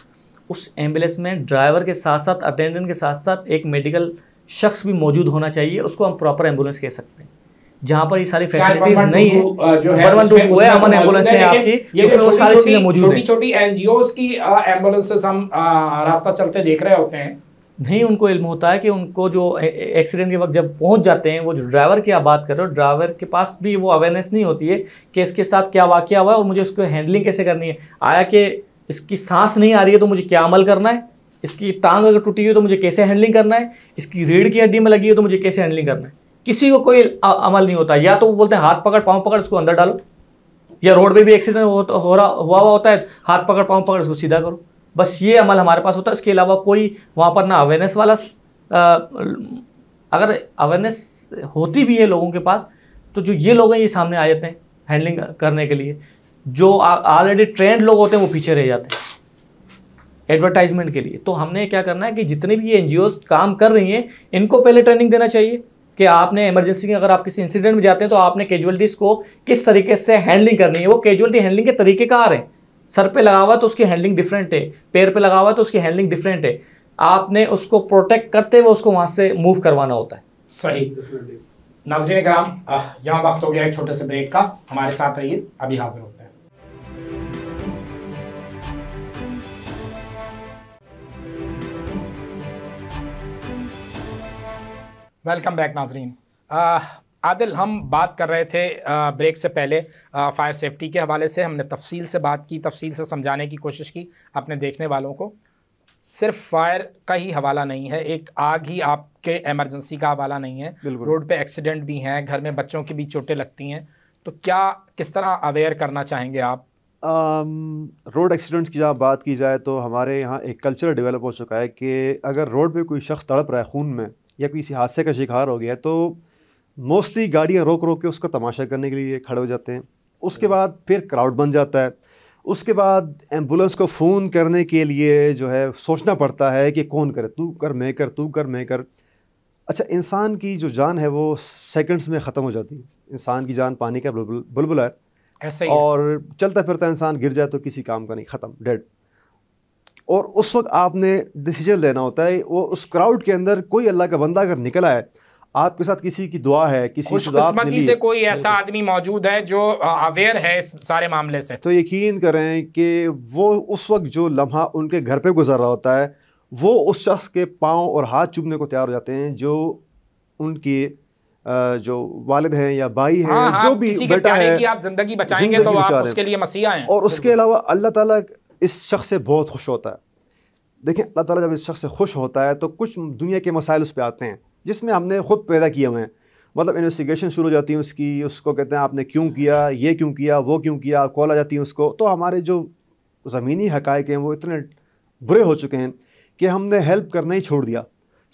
उस एम्बुलेंस में ड्राइवर के साथ साथ अटेंडेंट के साथ साथ एक मेडिकल शख्स भी मौजूद होना चाहिए। उसको हम प्रॉपर एम्बुलेंस कह सकते हैं, जहाँ पर ये सारी फैसिलिटीज नहीं है। जो है अमन एम्बुलेंस है आपकी, ये जो सारी चीजें मौजूद हैं। छोटी-छोटी NGOs की एम्बुलेंसेस हम रास्ता चलते देख रहे होते हैं, नहीं उनको इल्म होता है कि उनको जो एक्सीडेंट के वक्त जब पहुंच जाते हैं, वो जो ड्राइवर की आप बात कर रहे हो, ड्राइवर के पास भी वो अवेयरनेस नहीं होती है कि इसके साथ क्या वाकया हुआ है और मुझे उसको हैंडलिंग कैसे करनी है। आया कि इसकी सांस नहीं आ रही है तो मुझे क्या अमल करना है, इसकी टांग अगर टूटी है तो मुझे कैसे हैंडलिंग करना है, इसकी रीढ़ की हड्डी में लगी है तो मुझे कैसे हैंडलिंग करना है। किसी को कोई अमल नहीं होता। या तो वो बोलते हैं हाथ पकड़ पाँव पकड़ इसको अंदर डालो, या रोड पे भी एक्सीडेंट हुआ होता है, हाथ पकड़ पाँव पकड़ इसको सीधा करो। बस ये अमल हमारे पास होता है। इसके अलावा कोई वहाँ पर ना अवेयरनेस वाला, अगर अवेयरनेस होती भी है लोगों के पास तो जो ये लोग हैं ये सामने आ जाते हैं हैंडलिंग करने के लिए। जो ऑलरेडी ट्रेंड लोग होते हैं वो पीछे रह जाते हैं एडवर्टाइजमेंट के लिए। तो हमने क्या करना है कि जितने भी ये NGOs काम कर रही हैं इनको पहले ट्रेनिंग देना चाहिए कि आपने इमरजेंसी में अगर आप किसी इंसिडेंट में जाते हैं तो आपने कैजुअलिटीज़ को किस तरीके से हैंडलिंग करनी है। वो कैजुअलिटी हैंडलिंग के तरीके कार हैं। सर पे लगा हुआ तो उसकी हैंडलिंग डिफरेंट है, पैर पे लगा हुआ तो उसकी हैंडलिंग डिफरेंट है। आपने उसको प्रोटेक्ट करते हुए उसको वहाँ से मूव करवाना होता है। सही। नाज़रीन कराम, यहाँ वक्त हो गया एक छोटे से ब्रेक का। हमारे साथ रहिए, अभी हाजिर होते हैं। वेलकम बैक नाज़रीन। आदिल, हम बात कर रहे थे ब्रेक से पहले फायर सेफ्टी के हवाले से। हमने तफसील से बात की, तफसील से समझाने की कोशिश की अपने देखने वालों को। सिर्फ फायर का ही हवाला नहीं है, एक आग ही आपके इमरजेंसी का हवाला नहीं है, रोड पे एक्सीडेंट भी हैं, घर में बच्चों की भी चोटें लगती हैं। तो क्या किस तरह अवेयर करना चाहेंगे आप? रोड एक्सीडेंट्स की जहाँ बात की जाए तो हमारे यहाँ एक कल्चर डेवलप हो चुका है कि अगर रोड पे कोई शख्स तड़प रहा है खून में या किसी हादसे का शिकार हो गया तो मोस्टली गाड़ियाँ रोक रोक के उसका तमाशा करने के लिए खड़े हो जाते हैं। उसके बाद फिर क्राउड बन जाता है। उसके बाद एम्बुलेंस को फ़ोन करने के लिए जो है सोचना पड़ता है कि कौन करे, तू कर मैं कर, तू कर मैं कर। अच्छा, इंसान की जो जान है वो सेकंड्स में ख़त्म हो जाती है। इंसान की जान पानी का बुलबुला है, ऐसा ही और चलता फिरता इंसान गिर जाए तो किसी काम का नहीं, ख़त्म, डेड। और उस वक्त आपने डिसीजन लेना होता है। वो उस क्राउड के अंदर कोई अल्लाह का बंदा अगर निकला है, आपके साथ किसी की दुआ है, किसी खुशकिस्मती से कोई ऐसा आदमी मौजूद है जो अवेयर है इस सारे मामले से, तो यकीन करें कि वो उस वक्त जो लम्हा उनके घर पे गुजर रहा होता है वो उस शख्स के पाँव और हाथ चूमने को तैयार हो जाते हैं जो उनके जो वालिद हैं या भाई हैं, हाँ, जो भी किसी के बेटा है की आप जिंदगी बचाएंगे तो आप उसके लिए मसीहा हैं। और उसके अलावा अल्लाह ताला इस शख्स से बहुत खुश होता है। देखें, अल्लाह ताला जब इस शख्स से खुश होता है तो कुछ दुनिया के मसाइल उस पर आते हैं जिसमें हमने खुद पैदा किए हुए हैं। मतलब इन्वेस्टिगेशन शुरू हो जाती है उसकी, उसको कहते हैं आपने क्यों किया, ये क्यों किया, वो क्यों किया, कॉल आ जाती है उसको। तो हमारे जो ज़मीनी हक़ाइक़ हैं वो इतने बुरे हो चुके हैं कि हमने हेल्प करना ही छोड़ दिया।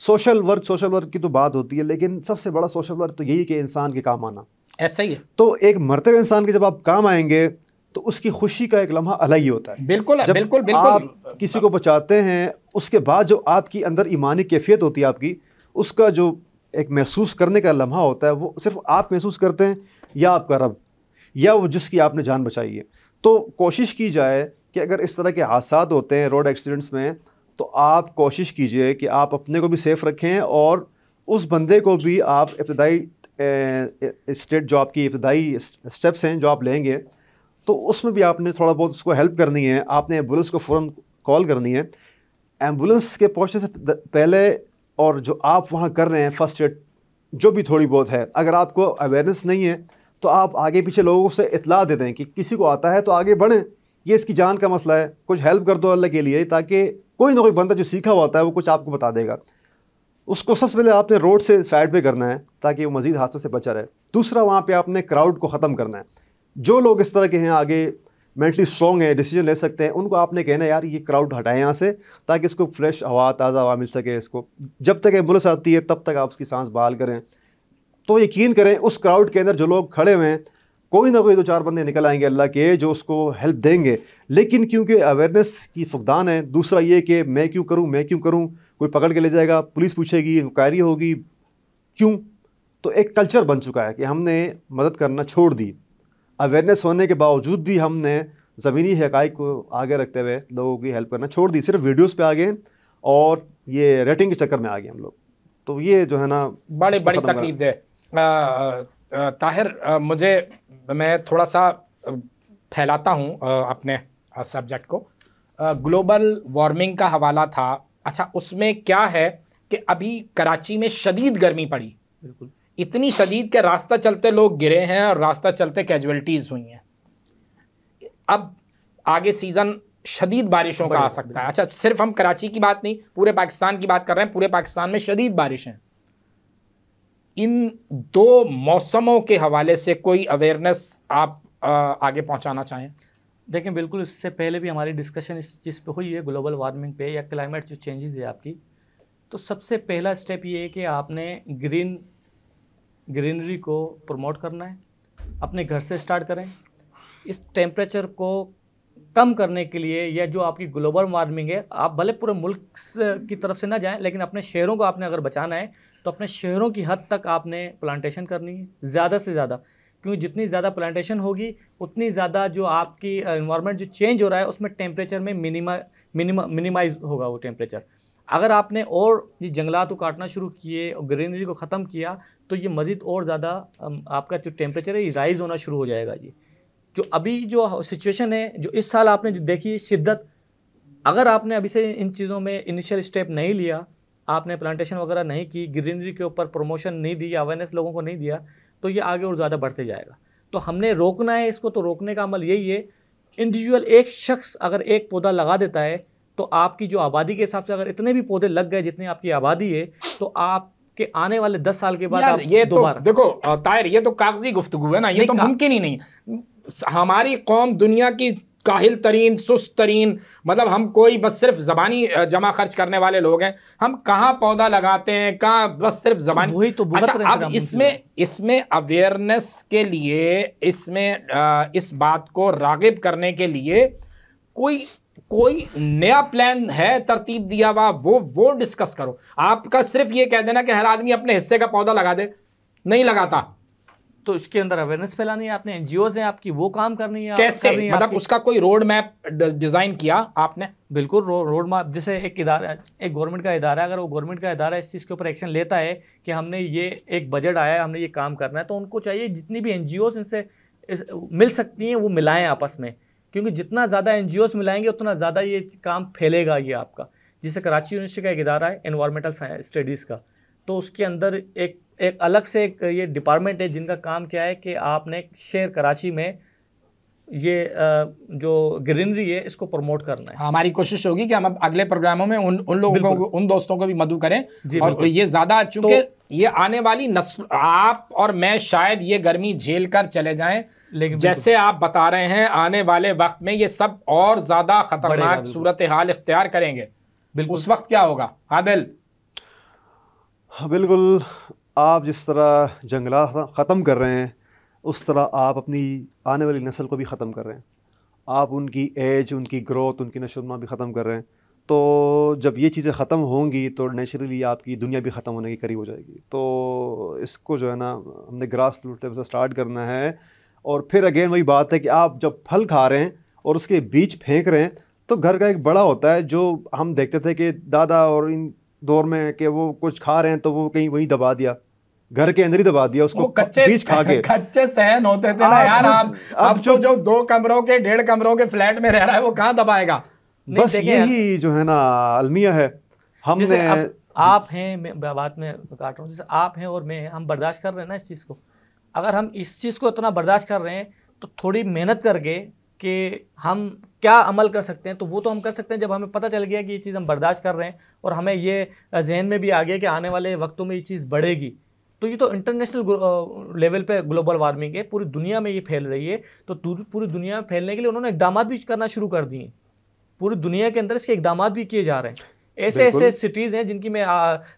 सोशल वर्क की तो बात होती है, लेकिन सबसे बड़ा सोशल वर्क तो यही कि इंसान के काम आना। ऐसा ही है। तो एक मरते हुए इंसान के जब आप काम आएंगे तो उसकी खुशी का एक लम्हा अलग ही होता है। बिल्कुल जब बिल्कुल बिल्कुल आप किसी को बचाते हैं, उसके बाद जो आपकी अंदर ईमानी कैफियत होती है आपकी, उसका जो एक महसूस करने का लम्हा होता है वो सिर्फ आप महसूस करते हैं या आपका रब या वो जिसकी आपने जान बचाई है। तो कोशिश की जाए कि अगर इस तरह के हादसात होते हैं रोड एक्सीडेंट्स में, तो आप कोशिश कीजिए कि आप अपने को भी सेफ़ रखें और उस बंदे को भी आप इब्तदाई स्टेट जो आपकी इब्तदाई स्टेप्स हैं जो आप लेंगे तो उसमें भी आपने थोड़ा बहुत उसको हेल्प करनी है। आपने एम्बुलेंस को फ़ौरन कॉल करनी है। एम्बुलेंस के पहुंचने से पहले और जो आप वहाँ कर रहे हैं फर्स्ट एड जो भी थोड़ी बहुत है, अगर आपको अवेयरनेस नहीं है तो आप आगे पीछे लोगों से इतला दे दें कि किसी को आता है तो आगे बढ़ें, ये इसकी जान का मसला है, कुछ हेल्प कर दो अल्लाह के लिए, ताकि कोई ना कोई बंदा जो सीखा हुआ होता है वो कुछ आपको बता देगा। उसको सबसे पहले आपने रोड से साइड पे करना है ताकि वो मज़ीद हादसों से बचा रहे। दूसरा, वहाँ पे आपने क्राउड को ख़त्म करना है। जो लोग इस तरह के हैं, आगे मेंटली स्ट्रॉन्ग है, डिसीजन ले सकते हैं, उनको आपने कहना है यार ये क्राउड हटाएं यहाँ से ताकि इसको फ्रेश हवा, ताज़ा हवा मिल सके। इसको जब तक एम्बुलेंस आती है तब तक आप उसकी सांस बहाल करें। तो यकीन करें उस क्राउड के अंदर जो लोग खड़े हुए हैं, कोई ना कोई दो चार बंदे निकल आएंगे अल्लाह के जो उसको हेल्प देंगे। लेकिन क्योंकि अवेयरनेस की फुकदान है, दूसरा ये कि मैं क्यों करूँ, कोई पकड़ के ले जाएगा, पुलिस पूछेगी, इंक्वायरी होगी, क्यों? तो एक कल्चर बन चुका है कि हमने मदद करना छोड़ दी। अवेयरनेस होने के बावजूद भी हमने ज़मीनी हक़ाइक़ को आगे रखते हुए लोगों की हेल्प करना छोड़ दी। सिर्फ वीडियोस पे आ गए और ये रेटिंग के चक्कर में आ गए हम लोग। तो ये जो है ना बड़ी तकलीफ दे। ताहिर, मैं थोड़ा सा फैलाता हूँ अपने सब्जेक्ट को। ग्लोबल वार्मिंग का हवाला था। अच्छा, उसमें क्या है कि अभी कराची में शदीद गर्मी पड़ी, बिल्कुल इतनी शदीद के रास्ता चलते लोग गिरे हैं और रास्ता चलते कैजुअल्टीज़ हुई हैं। अब आगे सीज़न शदीद बारिशों का आ सकता है। अच्छा, सिर्फ हम कराची की बात नहीं, पूरे पाकिस्तान की बात कर रहे हैं। पूरे पाकिस्तान में शदीद बारिश हैं। इन दो मौसमों के हवाले से कोई अवेयरनेस आप आगे पहुंचाना चाहें? देखें, बिल्कुल इससे पहले भी हमारी डिस्कशन इस चीज़ पे हुई है, ग्लोबल वार्मिंग पे या क्लाइमेट जो चेंजेस है आपकी। तो सबसे पहला स्टेप ये है कि आपने ग्रीनरी को प्रमोट करना है। अपने घर से स्टार्ट करें। इस टेम्परेचर को कम करने के लिए या जो आपकी ग्लोबल वार्मिंग है, आप भले पूरे मुल्क की तरफ से ना जाएं, लेकिन अपने शहरों को आपने अगर बचाना है तो अपने शहरों की हद तक आपने प्लांटेशन करनी है, ज़्यादा से ज़्यादा। क्योंकि जितनी ज़्यादा प्लांटेशन होगी उतनी ज़्यादा जो आपकी एनवायरनमेंट जो चेंज हो रहा है उसमें टेम्परेचर में मिनिमाइज होगा वो टेम्परेचर। अगर आपने और ये जंगलात को काटना शुरू किए और ग्रीनरी को ख़त्म किया तो ये मज़ीद और ज़्यादा आपका जो टेम्परेचर है ये राइज़ होना शुरू हो जाएगा। जी, जो अभी जो सिचुएशन है, जो इस साल आपने जो देखी शिद्दत, अगर आपने अभी से इन चीज़ों में इनिशियल स्टेप नहीं लिया, आपने प्लांटेशन वगैरह नहीं की, ग्रीनरी के ऊपर प्रमोशन नहीं दी, अवेयरनेस लोगों को नहीं दिया, तो ये आगे और ज़्यादा बढ़ते जाएगा। तो हमने रोकना है इसको। तो रोकने का अमल यही है, इंडिविजुअल एक शख्स अगर एक पौधा लगा देता है तो आपकी जो आबादी के हिसाब से अगर इतने भी पौधे लग गए जितनी आपकी आबादी है, तो आपके आने वाले 10 साल के बाद आप ये तो दोबारा देखो ताहिर, ये तो कागजी गुफ्तगू है ना, ये तो मुमकिन ही नहीं। हमारी कौम दुनिया की काहिल तरीन, सुस्त तरीन, मतलब हम कोई बस सिर्फ जबानी जमा खर्च करने वाले लोग हैं। हम कहाँ पौधा लगाते हैं, कहाँ बस सिर्फ जबानी। वही तो अच्छा, अब इसमें अवेयरनेस के लिए, इसमें इस बात को रागिब करने के लिए कोई नया प्लान है, तरतीब दिया हुआ, वो डिस्कस करो। आपका सिर्फ ये कह देना कि हर आदमी अपने हिस्से का पौधा लगा दे, नहीं लगाता। तो इसके अंदर अवेयरनेस फैलानी है आपने, एनजीओज हैं आपकी, वो काम करनी है। कैसे, मतलब उसका कोई रोड मैप डिजाइन किया आपने? बिल्कुल, रोड मैप। जैसे एक इदारा, एक गवर्नमेंट का इदारा, अगर वो गवर्नमेंट का इदारा इस चीज़ के ऊपर एक्शन लेता है कि हमने ये एक बजट आया है, हमने ये काम करना है, तो उनको चाहिए जितनी भी एनजीओज इनसे मिल सकती हैं वो मिलाएं आपस में, क्योंकि जितना ज़्यादा एनजीओज मिलाएंगे उतना ज़्यादा ये काम फैलेगा ये आपका। जैसे कराची यूनिवर्सिटी का एक इदारा है एनवायरमेंटल स्टडीज़ का, तो उसके अंदर एक अलग से एक ये डिपार्टमेंट है जिनका काम क्या है कि आपने शहर कराची में ये जो ग्रीनरी है इसको प्रमोट करना है। हमारी कोशिश होगी कि हम अब अगले प्रोग्रामों में उन लोगों को, उन दोस्तों को भी मदऊ करें। और ये ज़्यादा, चूँकि ये आने वाली नस्ल, आप और मैं शायद ये गर्मी झेल कर चले जाएं, लेकिन जैसे आप बता रहे हैं आने वाले वक्त में ये सब और ज़्यादा खतरनाक सूरत हाल इख्तियार करेंगे। उस वक्त क्या होगा आदिल? हाँ बिल्कुल, आप जिस तरह जंगलात ख़त्म कर रहे हैं उस तरह आप अपनी आने वाली नस्ल को भी ख़त्म कर रहे हैं। आप उनकी एज, उनकी ग्रोथ, उनकी नशोनुमा भी ख़त्म कर रहे हैं। तो जब ये चीज़ें ख़त्म होंगी तो नेचुरली आपकी दुनिया भी ख़त्म होने के करीब हो जाएगी। तो इसको जो है ना हमने ग्रास रूट लेवल से स्टार्ट करना है। और फिर अगेन वही बात है कि आप जब फल खा रहे हैं और उसके बीज फेंक रहे हैं तो घर का एक बड़ा होता है, जो हम देखते थे कि दादा और इन दौर में कि वो कुछ खा रहे हैं तो वो कहीं वहीं दबा दिया, घर के अंदर ही दबा दिया उसको, कच्चे बीज खा के। कच्चे सहन होते थे ना यार। अब जो 2 कमरों के 1.5 कमरों के फ्लैट में रह रहा है वो कहाँ दबाएगा? बस यही जो है ना अलमिया है। हमने आप हैं, मैं बात में काट रहा हूँ, जैसे आप हैं और मैं हैं, हम बर्दाश्त कर रहे हैं ना इस चीज़ को। अगर हम इस चीज़ को इतना बर्दाश्त कर रहे हैं तो थोड़ी मेहनत करके कि हम क्या अमल कर सकते हैं, तो वो तो हम कर सकते हैं जब हमें पता चल गया कि ये चीज़ हम बर्दाश्त कर रहे हैं और हमें ये जहन में भी आ गया कि आने वाले वक्तों में ये चीज़ बढ़ेगी। तो ये तो इंटरनेशनल लेवल पे ग्लोबल वार्मिंग है, पूरी दुनिया में ये फैल रही है। तो पूरी दुनिया में फैलने के लिए उन्होंने इक़दाम भी करना शुरू कर दिए। पूरी दुनिया के अंदर इसके इक़दाम भी किए जा रहे हैं। ऐसे सिटीज़ हैं जिनकी मैं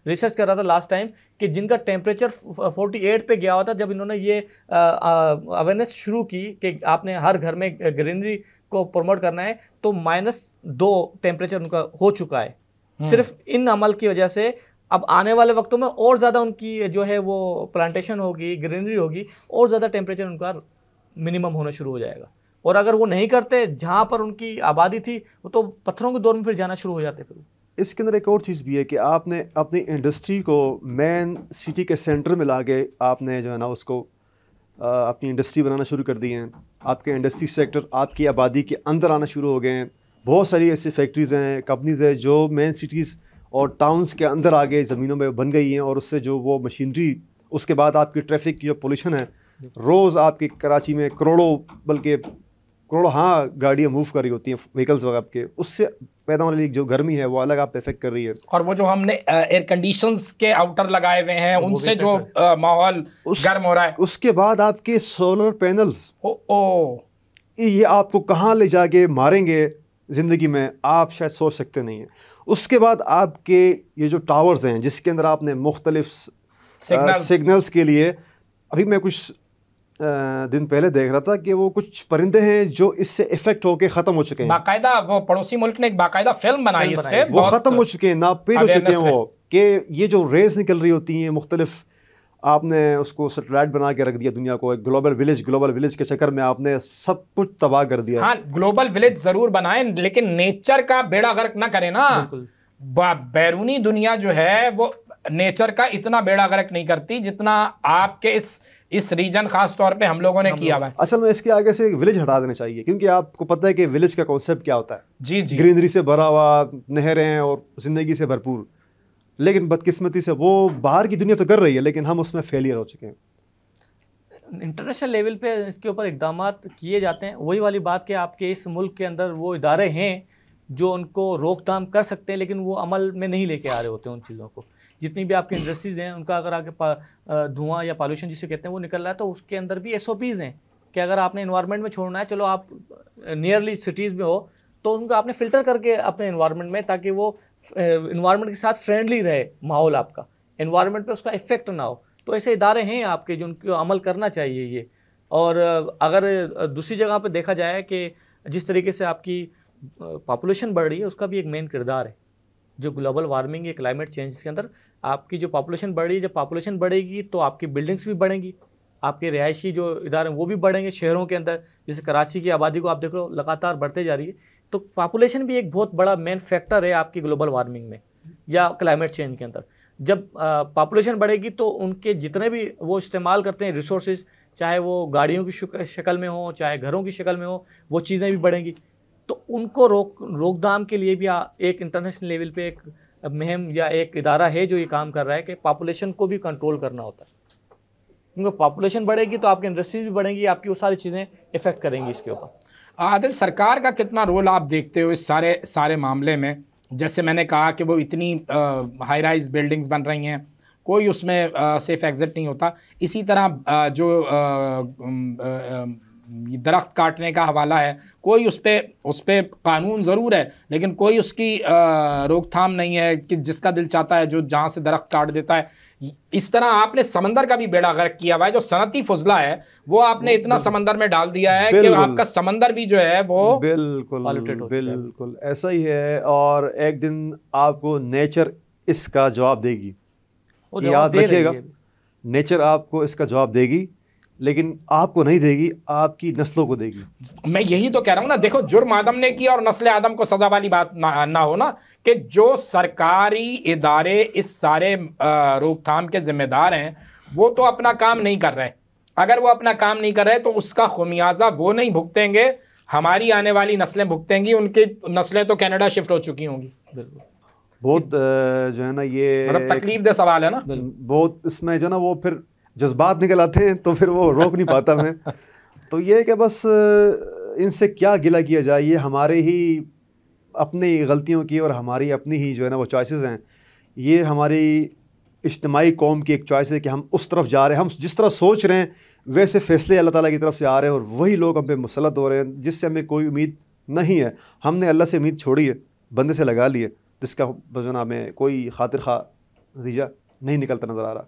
रिसर्च कर रहा था लास्ट टाइम, कि जिनका टेम्परेचर 48 पे गया हुआ था जब इन्होंने ये अवेयरनेस शुरू की कि आपने हर घर में ग्रीनरी को प्रमोट करना है, तो -2 टेम्परेचर उनका हो चुका है सिर्फ इन अमल की वजह से। अब आने वाले वक्तों में और ज़्यादा उनकी जो है वो प्लांटेशन होगी, ग्रीनरी होगी, और ज़्यादा टेम्परेचर उनका मिनिमम होना शुरू हो जाएगा। और अगर वो नहीं करते, जहाँ पर उनकी आबादी थी वो तो पत्थरों के दौर में फिर जाना शुरू हो जाते। फिर इसके अंदर एक और चीज़ भी है कि आपने अपनी इंडस्ट्री को मेन सिटी के सेंटर में लाके आपने जो है ना उसको अपनी इंडस्ट्री बनाना शुरू कर दी हैं। आपके इंडस्ट्री सेक्टर आपकी आबादी के अंदर आना शुरू हो गए हैं। बहुत सारी ऐसी फैक्ट्रीज़ हैं, कंपनीज़ हैं जो मेन सिटीज़ और टाउन्स के अंदर आगे ज़मीनों में बन गई हैं। और उससे जो वो मशीनरी, उसके बाद आपकी ट्रैफिक की जो पोल्यूशन है, रोज़ आपकी कराची में करोड़ों हाँ गाड़ियाँ मूव कर रही होती हैं, व्हीकल्स वगैरह के, उससे पैदा होने वाली जो गर्मी है वो अलग आप इफेक्ट कर रही है। और वो जो हमने एयर कंडीशंस के आउटर लगाए हुए हैं उनसे जो माहौल गर्म हो रहा है। उसके बाद आपके सोलर पैनल्स, ये आपको कहाँ ले जाके मारेंगे ज़िंदगी में, आप शायद सोच सकते नहीं हैं। उसके बाद आपके ये जो टावर्स हैं जिसके अंदर आपने मुख्तलिफ सिग्नल्स के लिए, अभी मैं कुछ दिन पहले देख रहा था कि वो कुछ परिंदे हैं जो इससे इफेक्ट होके ख़त्म हो चुके हैं। बाकायदा वो पड़ोसी मुल्क ने एक बाकायदा फिल्म बनाई इस पे, वो ख़त्म हो चुके हैं, नापीद हो चुके हैं वो, कि ये जो रेज निकल रही होती हैं मुख्तलिफ, आपने उसको सैटेलाइट बना के रख दिया दुनिया को, एक ग्लोबल विलेज के चक्कर में आपने सब कुछ तबाह कर दिया। हाँ, ग्लोबल विलेज ज़रूर बनाएं, लेकिन नेचर का बेड़ा गर्क ना करें ना। बैरूनी दुनिया जो है वो नेचर का इतना बेड़ा गर्क नहीं करती जितना आपके इस रीजन खास तौर पे हम लोगों ने किया हुआ है। असल में इसके आगे से विलेज हटा देना चाहिए, क्योंकि आपको पता है कि विलेज का कॉन्सेप्ट क्या होता है। जी जी, ग्रीनरी से भरा हुआ, नहरें और ज़िंदगी से भरपूर। लेकिन बदकिस्मती से वो बाहर की दुनिया तो कर रही है, लेकिन हम उसमें फेलियर हो चुके हैं। इंटरनेशनल लेवल पे इसके ऊपर इकदाम किए जाते हैं। वही वाली बात कि आपके इस मुल्क के अंदर वो इदारे हैं जो उनको रोकथाम कर सकते हैं, लेकिन वो अमल में नहीं लेके आ रहे होते हैं उन चीज़ों को। जितनी भी आपकी इंडस्ट्रीज़ हैं उनका अगर आगे धुआं या पॉल्यूशन जिसे कहते हैं वो निकल रहा है, तो उसके अंदर भी SOPs हैं कि अगर आपने इन्वायरमेंट में छोड़ना है, चलो आप नियरली सिटीज़ में हो तो उनको आपने फ़िल्टर करके अपने इन्वायरमेंट में, ताकि वो इन्वायरमेंट के साथ फ्रेंडली रहे माहौल आपका, इन्वायरमेंट पे उसका इफेक्ट ना हो। तो ऐसे इदारे हैं आपके जो उनको अमल करना चाहिए ये। और अगर दूसरी जगह पे देखा जाए कि जिस तरीके से आपकी पॉपुलेशन बढ़ रही है, उसका भी एक मेन किरदार है। जो ग्लोबल वार्मिंग या क्लाइमेट चेंज के अंदर आपकी जो पॉपुलेशन बढ़ रही है, जब पॉपुलेशन बढ़ेगी तो आपकी बिल्डिंग्स भी बढ़ेंगी, आपके रिहायशी जो इदारे हैं वो भी बढ़ेंगे शहरों के अंदर। जैसे कराची की आबादी को आप देख लो लगातार बढ़ते जा रही है, तो पॉपुलेशन भी एक बहुत बड़ा मेन फैक्टर है आपकी ग्लोबल वार्मिंग में या क्लाइमेट चेंज के अंदर। जब पॉपुलेशन बढ़ेगी तो उनके जितने भी वो इस्तेमाल करते हैं रिसोर्सेज, चाहे वो गाड़ियों की शक्ल में हो, चाहे घरों की शक्ल में हो, वो चीज़ें भी बढ़ेंगी। तो उनको रोकथाम के लिए भी एक इंटरनेशनल लेवल पे एक मुहिम या एक इदारा है जो ये काम कर रहा है कि पॉपुलेशन को भी कंट्रोल करना होता है। क्योंकि पॉपुलेशन बढ़ेगी तो आपकी इंडस्ट्रीज भी बढ़ेंगी, आपकी वो सारी चीज़ें इफेक्ट करेंगी इसके ऊपर। आदिल, सरकार का कितना रोल आप देखते हो इस सारे मामले में? जैसे मैंने कहा कि वो इतनी हाई राइज बिल्डिंग्स बन रही हैं, कोई उसमें सेफ एग्जिट नहीं होता। इसी तरह जो दरख्त काटने का हवाला है, कोई उस पर कानून ज़रूर है, लेकिन कोई उसकी रोकथाम नहीं है कि जिसका दिल चाहता है जो जहाँ से दरख्त काट देता है। इस तरह आपने समंदर का भी बेड़ा गर्क किया हुआ है। जो सनती फजला है वो आपने इतना समंदर में डाल दिया है कि आपका समंदर भी जो है वो बिल्कुल ऐसा ही है। और एक दिन आपको नेचर इसका जवाब देगी, याद रखिएगा, नेचर आपको इसका जवाब देगी, लेकिन आपको नहीं देगी, आपकी नस्लों को देगी। मैं यही तो कह रहा हूँ ना, देखो जुर्म आदम ने किया और नस्ल आदम को सजा वाली बात ना हो ना, कि जो सरकारी इदारे इस सारे रोकथाम के जिम्मेदार हैं वो तो अपना काम नहीं कर रहे। अगर वो अपना काम नहीं कर रहे तो उसका खुमियाजा वो नहीं भुगतेंगे, हमारी आने वाली नस्लें भुगतेंगी। उनकी नस्लें तो कनाडा शिफ्ट हो चुकी होंगी। बहुत जो है ना ये मतलब तकलीफ दे सवाल है ना, बहुत इसमें जो ना वो फिर जज्बात निकल आते हैं तो फिर वो रोक नहीं पाता मैं। तो ये है कि बस इनसे क्या गिला किया जाए, ये हमारे ही अपनी गलतियों की और हमारी अपनी ही जो है ना वो चॉइसेस हैं। ये हमारी इज्तिमाई कौम की एक चॉइस है कि हम उस तरफ जा रहे हैं, हम जिस तरह सोच रहे हैं वैसे फ़ैसले अल्लाह ताला की तरफ से आ रहे हैं और वही लोग हम पे मुसलत हो रहे हैं जिससे हमें कोई उम्मीद नहीं है। हमने अल्लाह से उम्मीद छोड़ी है, बंदे से लगा लिए, जिसका जो ना हमें कोई खातिर खा नतीजा नहीं निकलता नज़र आ रहा।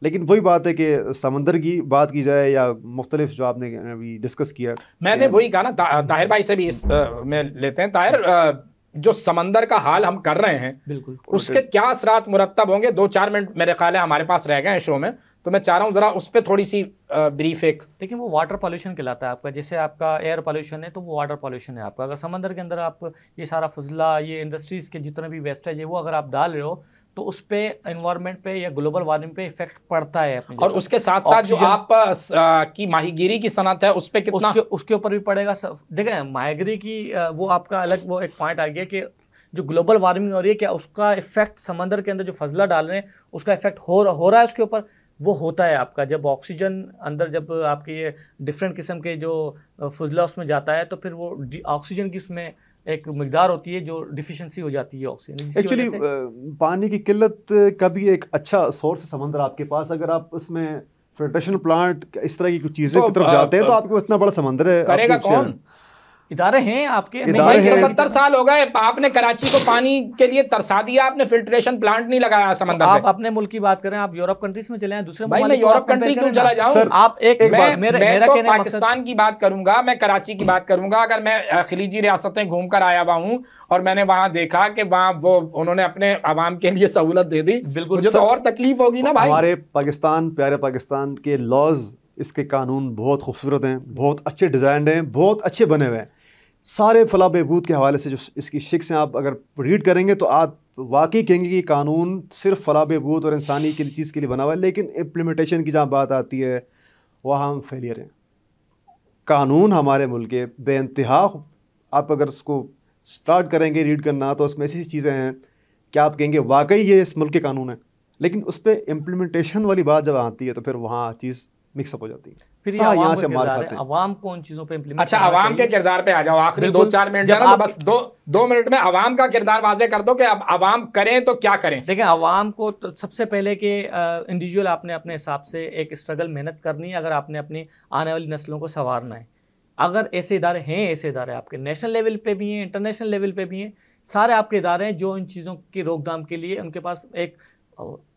लेकिन वही बात है कि समंदर की बात की जाए या मुख्तलिफ जो आपने अभी डिस्कस किया, मैंने वही कहा ना, ताहिर भाई से भी इस में लेते हैं। ताहिर, जो समंदर का हाल हम कर रहे हैं, बिल्कुल उसके क्या असरात मुरत्तब होंगे? 2-4 मिनट मेरे ख्याल है हमारे पास रह गए हैं शो में, तो मैं चाह रहा हूँ ज़रा उस पर थोड़ी सी ब्रीफ एक। देखिए, वो वाटर पॉल्यूशन कहलाता है आपका। जैसे आपका एयर पॉल्यूशन है तो वो वाटर पॉल्यूशन है आपका। अगर समंदर के अंदर आप ये सारा फजला, ये इंडस्ट्रीज़ के जितने भी वेस्टेज है वो अगर आप डाल रहे हो तो उस पे एनवायरनमेंट पे या ग्लोबल वार्मिंग पे इफेक्ट पड़ता है अपनी। और उसके साथ साथ जो आप की माहीगीरी की सनत है उस पे कितना, उसके ऊपर भी पड़ेगा। देखें, माहीगीरी की वो आपका अलग वो एक पॉइंट आ गया कि जो ग्लोबल वार्मिंग हो रही है, क्या उसका इफेक्ट समंदर के अंदर जो फजला डाल रहे हैं उसका इफेक्ट हो रहा है उसके ऊपर? वो होता है आपका। जब ऑक्सीजन अंदर, जब आपके ये डिफरेंट किस्म के जो फजला उसमें जाता है तो फिर वो ऑक्सीजन की उसमें एक मिकदार होती है जो डिफिशिएंसी हो जाती है ऑक्सीजन। एक्चुअली पानी की किल्लत का भी एक अच्छा सोर्स है समंदर आपके पास। अगर आप उसमें फिल्ट्रेशन प्लांट इस तरह की कुछ चीज़ें की तरफ जाते हैं तो आपके पास इतना बड़ा समंदर है। करेगा कौन? इदारे हैं आपके। 77 साल हो गए, आपने कराची को पानी के लिए तरसा दिया, आपने फिल्ट्रेशन प्लांट नहीं लगाया समंदर में। आप अपने मुल्क की बात करें, आप यूरोप कंट्रीज में चले हैं, दूसरे भाई मैं यूरोप कंट्री क्यों चला जाऊं? आप मैं तो पाकिस्तान की बात करूंगा, मैं कराची की बात करूंगा। अगर मैं खलीजी रियासतें घूम कर आया हुआ हूँ और मैंने वहां देखा कि वहाँ वो उन्होंने अपने अवाम के लिए सहूलत दे दी, बिल्कुल मुझे तो और तकलीफ होगी ना भाई। हमारे पाकिस्तान, प्यारे पाकिस्तान के लॉज, इसके कानून बहुत खूबसूरत हैं, बहुत अच्छे डिज़ाइन हैं, बहुत अच्छे बने हुए हैं। सारे फलाह बहबूद के हवाले से जो इसकी शिक्स हैं, आप अगर रीड करेंगे तो आप वाकई कहेंगे कि कानून सिर्फ फलाह बहबूद और इंसानी की चीज़ के लिए बना हुआ है, लेकिन इम्प्लीमेंटेशन की जहाँ बात आती है वहाँ हम फेलियर हैं। कानून हमारे मुल्क के बेइंतहा, आप अगर उसको स्टार्ट करेंगे रीड करना तो उसमें ऐसी चीज़ें हैं कि आप कहेंगे वाकई ये इस मुल्क के कानून है, लेकिन उस पर इम्प्लीमेंटेशन वाली बात जब आती है तो फिर वहाँ चीज़ मिक्सअप हो जाती है। फिर ये साह अवाम यहाँ का से मार किरदार खाते है, हैं। अवाम को उन चीज़ों पे इम्प्लीमेंट अच्छा, अवाम के किरदार पे आ जाओ, आखिरी बिल्कुल। 2-4 मिनट जब है ना, तो आप- बस 2 मिनट में अवाम का किरदार वाजे कर दो कि अब अवाम करें तो क्या करें। देखिए, अवाम को तो सबसे पहले कि इंडिविजुअल आपने अपने हिसाब से एक स्ट्रगल मेहनत करनी है, अगर आपने अपनी आने वाली नस्लों को संवारना है। अगर ऐसे इदारे हैं, ऐसे इदारे आपके नेशनल लेवल पे भी हैं, इंटरनेशनल लेवल पे भी हैं, सारे आपके इदारे हैं जो इन चीज़ों की रोकथाम के लिए उनके पास एक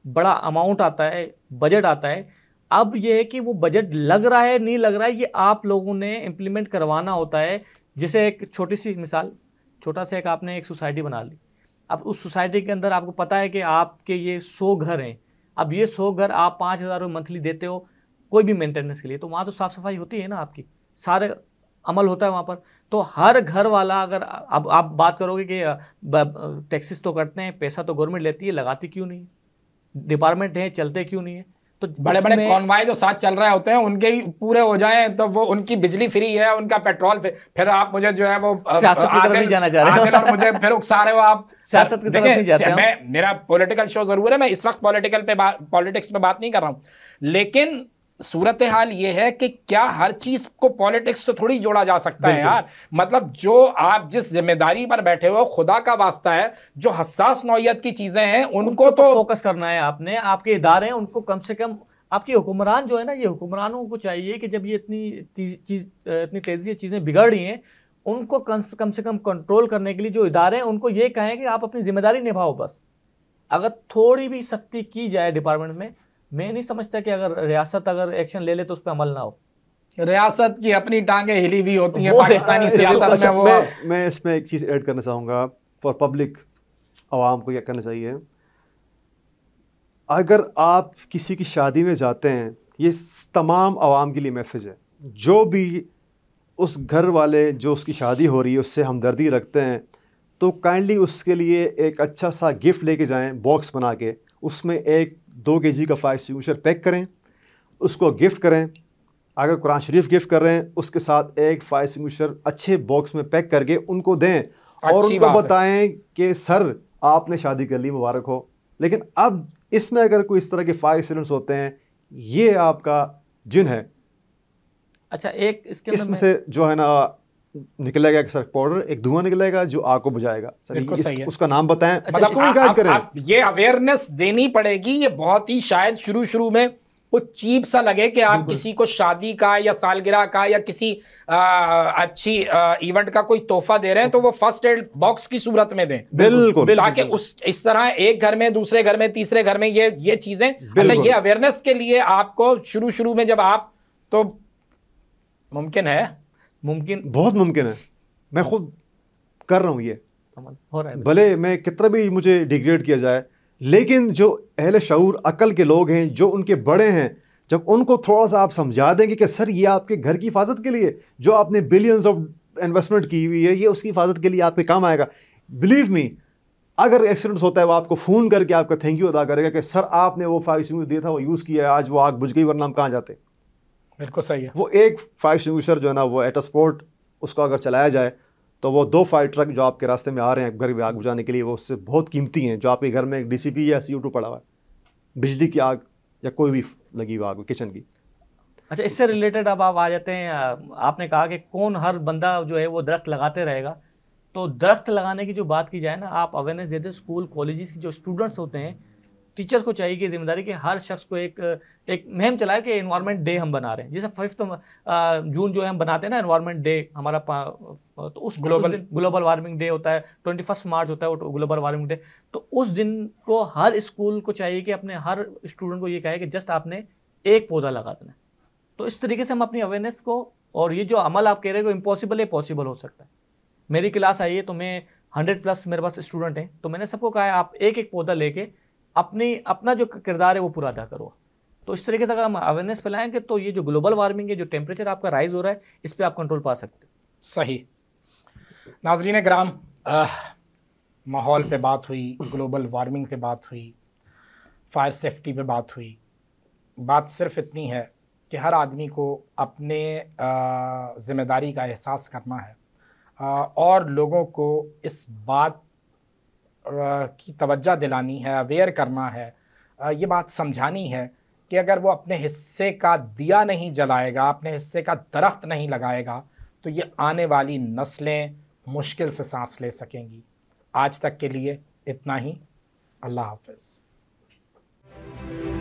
बड़ा अमाउंट आता है, बजट आता है। अब ये है कि वो बजट लग रहा है नहीं लग रहा है, ये आप लोगों ने इम्प्लीमेंट करवाना होता है। जैसे एक छोटी सी मिसाल, छोटा सा एक आपने एक सोसाइटी बना ली। अब उस सोसाइटी के अंदर आपको पता है कि आपके ये 100 घर हैं। अब ये 100 घर आप 5,000 रुपये मंथली देते हो कोई भी मेंटेनेंस के लिए, तो वहाँ तो साफ़ सफाई होती है ना, आपकी सारे अमल होता है वहाँ पर। तो हर घर वाला, अगर अब आप बात करोगे कि टैक्सेस तो कटते हैं, पैसा तो गवर्नमेंट लेती है, लगाती क्यों नहीं, डिपार्टमेंट है, चलते क्यों नहीं है? तो बड़े बड़े कॉन्वाय जो साथ चल रहे होते हैं उनके ही पूरे हो जाएं तो वो उनकी बिजली फ्री है, उनका पेट्रोल फिर आप मुझे जो है वो सियासत की तरफ नहीं जाना चाह रहे और मुझे फिर उकसा रहे हो आप सियासत की तरफ नहीं जाते मैं, मेरा पॉलिटिकल शो जरूर है, मैं इस वक्त पॉलिटिक्स पे बात नहीं कर रहा हूं, लेकिन सूरत हाल ये है कि क्या हर चीज को पॉलिटिक्स से थोड़ी जोड़ा जा सकता है यार। मतलब जो आप जिस जिम्मेदारी पर बैठे हो, खुदा का वास्ता है, जो हसास नौयत की चीजें हैं उनको तो फोकस करना है आपने। आपके इदारे हैं उनको कम से कम, आपके हुक्मरान जो है ना, ये हुक्मरानों को चाहिए कि जब ये इतनी तेजी से चीजें बिगड़ रही हैं, उनको कम से कम कंट्रोल करने के लिए जो इदारे हैं उनको ये कहें कि आप अपनी जिम्मेदारी निभाओ बस। अगर थोड़ी भी सख्ती की जाए डिपार्टमेंट में, मैं नहीं समझता कि अगर रियासत अगर एक्शन ले ले तो उस पर अमल ना हो। रियासत की अपनी टांगे हिली हुई होती हैं पाकिस्तानी सियासत में। वो मैं इसमें एक चीज़ ऐड करना चाहूँगा फॉर पब्लिक, आवाम को क्या करना चाहिए। अगर आप किसी की शादी में जाते हैं, ये तमाम आवाम के लिए मैसेज है, जो भी उस घर वाले जो उसकी शादी हो रही है उससे हमदर्दी रखते हैं, तो काइंडली उसके लिए एक अच्छा सा गिफ्ट लेके जाएं, बॉक्स बना के, उसमें 1-2 kg का फायर एक्सटिंग्विशर पैक करें, उसको गिफ्ट करें। अगर कुरान शरीफ गिफ्ट कर रहे हैं, उसके साथ एक फायर एक्सटिंग्विशर अच्छे बॉक्स में पैक करके उनको दें और उनको बताएं कि सर आपने शादी कर ली, मुबारक हो। लेकिन अब इसमें अगर कोई इस तरह के फायर एक्सीडेंट्स होते हैं, ये आपका जिन है। अच्छा, एक इसमें से जो है ना निकलेगा एक सर पाउडर, एक धुआं निकलेगा जो आग को बुझाएगा। सर उसका नाम बताएं। मतलब आप ये अवेयरनेस देनी पड़ेगी। ये बहुत ही शायद शुरू में कुछ चीप सा लगे कि आप किसी को शादी का या सालगिरह का या किसी अच्छी इवेंट का कोई तोहफा दे रहे हैं तो वो फर्स्ट एड बॉक्स की सूरत में दें। बिल्कुल, ताकि इस तरह एक घर में, दूसरे घर में, तीसरे घर में ये चीजें, अच्छा ये अवेयरनेस के लिए आपको शुरू में जब आप, तो मुमकिन है, बहुत मुमकिन है, मैं खुद कर रहा हूँ, ये हो रहा है। भले मैं कितना भी मुझे डिग्रेड किया जाए, लेकिन जो अहले शऊर अकल के लोग हैं, जो उनके बड़े हैं, जब उनको थोड़ा सा आप समझा देंगे कि सर ये आपके घर की हिफाजत के लिए, जो आपने बिलियंस ऑफ इन्वेस्टमेंट की हुई है, ये उसकी हिफाजत के लिए आपके काम आएगा। बिलीव मी, अगर एक्सीडेंट होता है वो आपको फ़ोन करके आपका थैंक यू अदा करेगा कि सर आपने वो फायर एक्सटिंग्विशर दिया था, वो यूज़ किया है, आज वो आग बुझ गई, वरना हम कहाँ जाते। बिल्कुल सही है। वो एक फायर एक्सटिंग्विशर जो है ना, वो एट अ स्पॉट उसको अगर चलाया जाए तो वो 2 फायर ट्रक जो आपके रास्ते में आ रहे हैं घर में आग बुझाने के लिए, वो उससे बहुत कीमती हैं। जो आपके घर में एक DCP या CO2 पड़ा हुआ है, बिजली की आग या कोई भी लगी हुई आग किचन की। अच्छा, इससे रिलेटेड अब आप आ जाते हैं, आपने कहा कि कौन हर बंदा जो है वो दरख्त लगाते रहेगा। तो दरख्त लगाने की जो बात की जाए ना, आप अवेयरनेस देते, स्कूल कॉलेजेस की जो स्टूडेंट्स होते हैं, टीचर्स को चाहिए कि जिम्मेदारी कि हर शख्स को एक मुहिम चलाए कि एनवायरनमेंट डे हम बना रहे हैं। जैसे 5 जून जो है हम बनाते हैं ना एनवायरनमेंट डे हमारा, तो उस ग्लोबल वार्मिंग डे होता है, 21 मार्च होता है वो ग्लोबल वार्मिंग डे। तो उस दिन को हर स्कूल को चाहिए कि अपने हर स्टूडेंट को ये कहे कि जस्ट आपने एक पौधा लगा देना। तो इस तरीके से हम अपनी अवेयरनेस को, और ये जो अमल आप कह रहे हो इम्पॉसिबल है, पॉसिबल हो सकता है। मेरी क्लास आई है तो मैं 100+ मेरे पास स्टूडेंट हैं, तो मैंने सबको कहा है आप एक पौधा लेके अपना जो किरदार है वो पूरा अदा करो। तो इस तरीके से अगर हम अवेयरनेस फैलाएंगे तो ये जो ग्लोबल वार्मिंग है, जो टेम्परेचर आपका राइज हो रहा है, इस पर आप कंट्रोल पा सकते हैं। सही। नाज़रीन किराम, माहौल पे बात हुई, ग्लोबल वार्मिंग पे बात हुई, फायर सेफ्टी पे बात हुई। बात सिर्फ इतनी है कि हर आदमी को अपने ज़िम्मेदारी का एहसास करना है और लोगों को इस बात की तवज्जो दिलानी है, अवेयर करना है, ये बात समझानी है कि अगर वो अपने हिस्से का दिया नहीं जलाएगा, अपने हिस्से का दरख्त नहीं लगाएगा, तो ये आने वाली नस्लें मुश्किल से सांस ले सकेंगी। आज तक के लिए इतना ही। अल्लाह हाफ़िज़।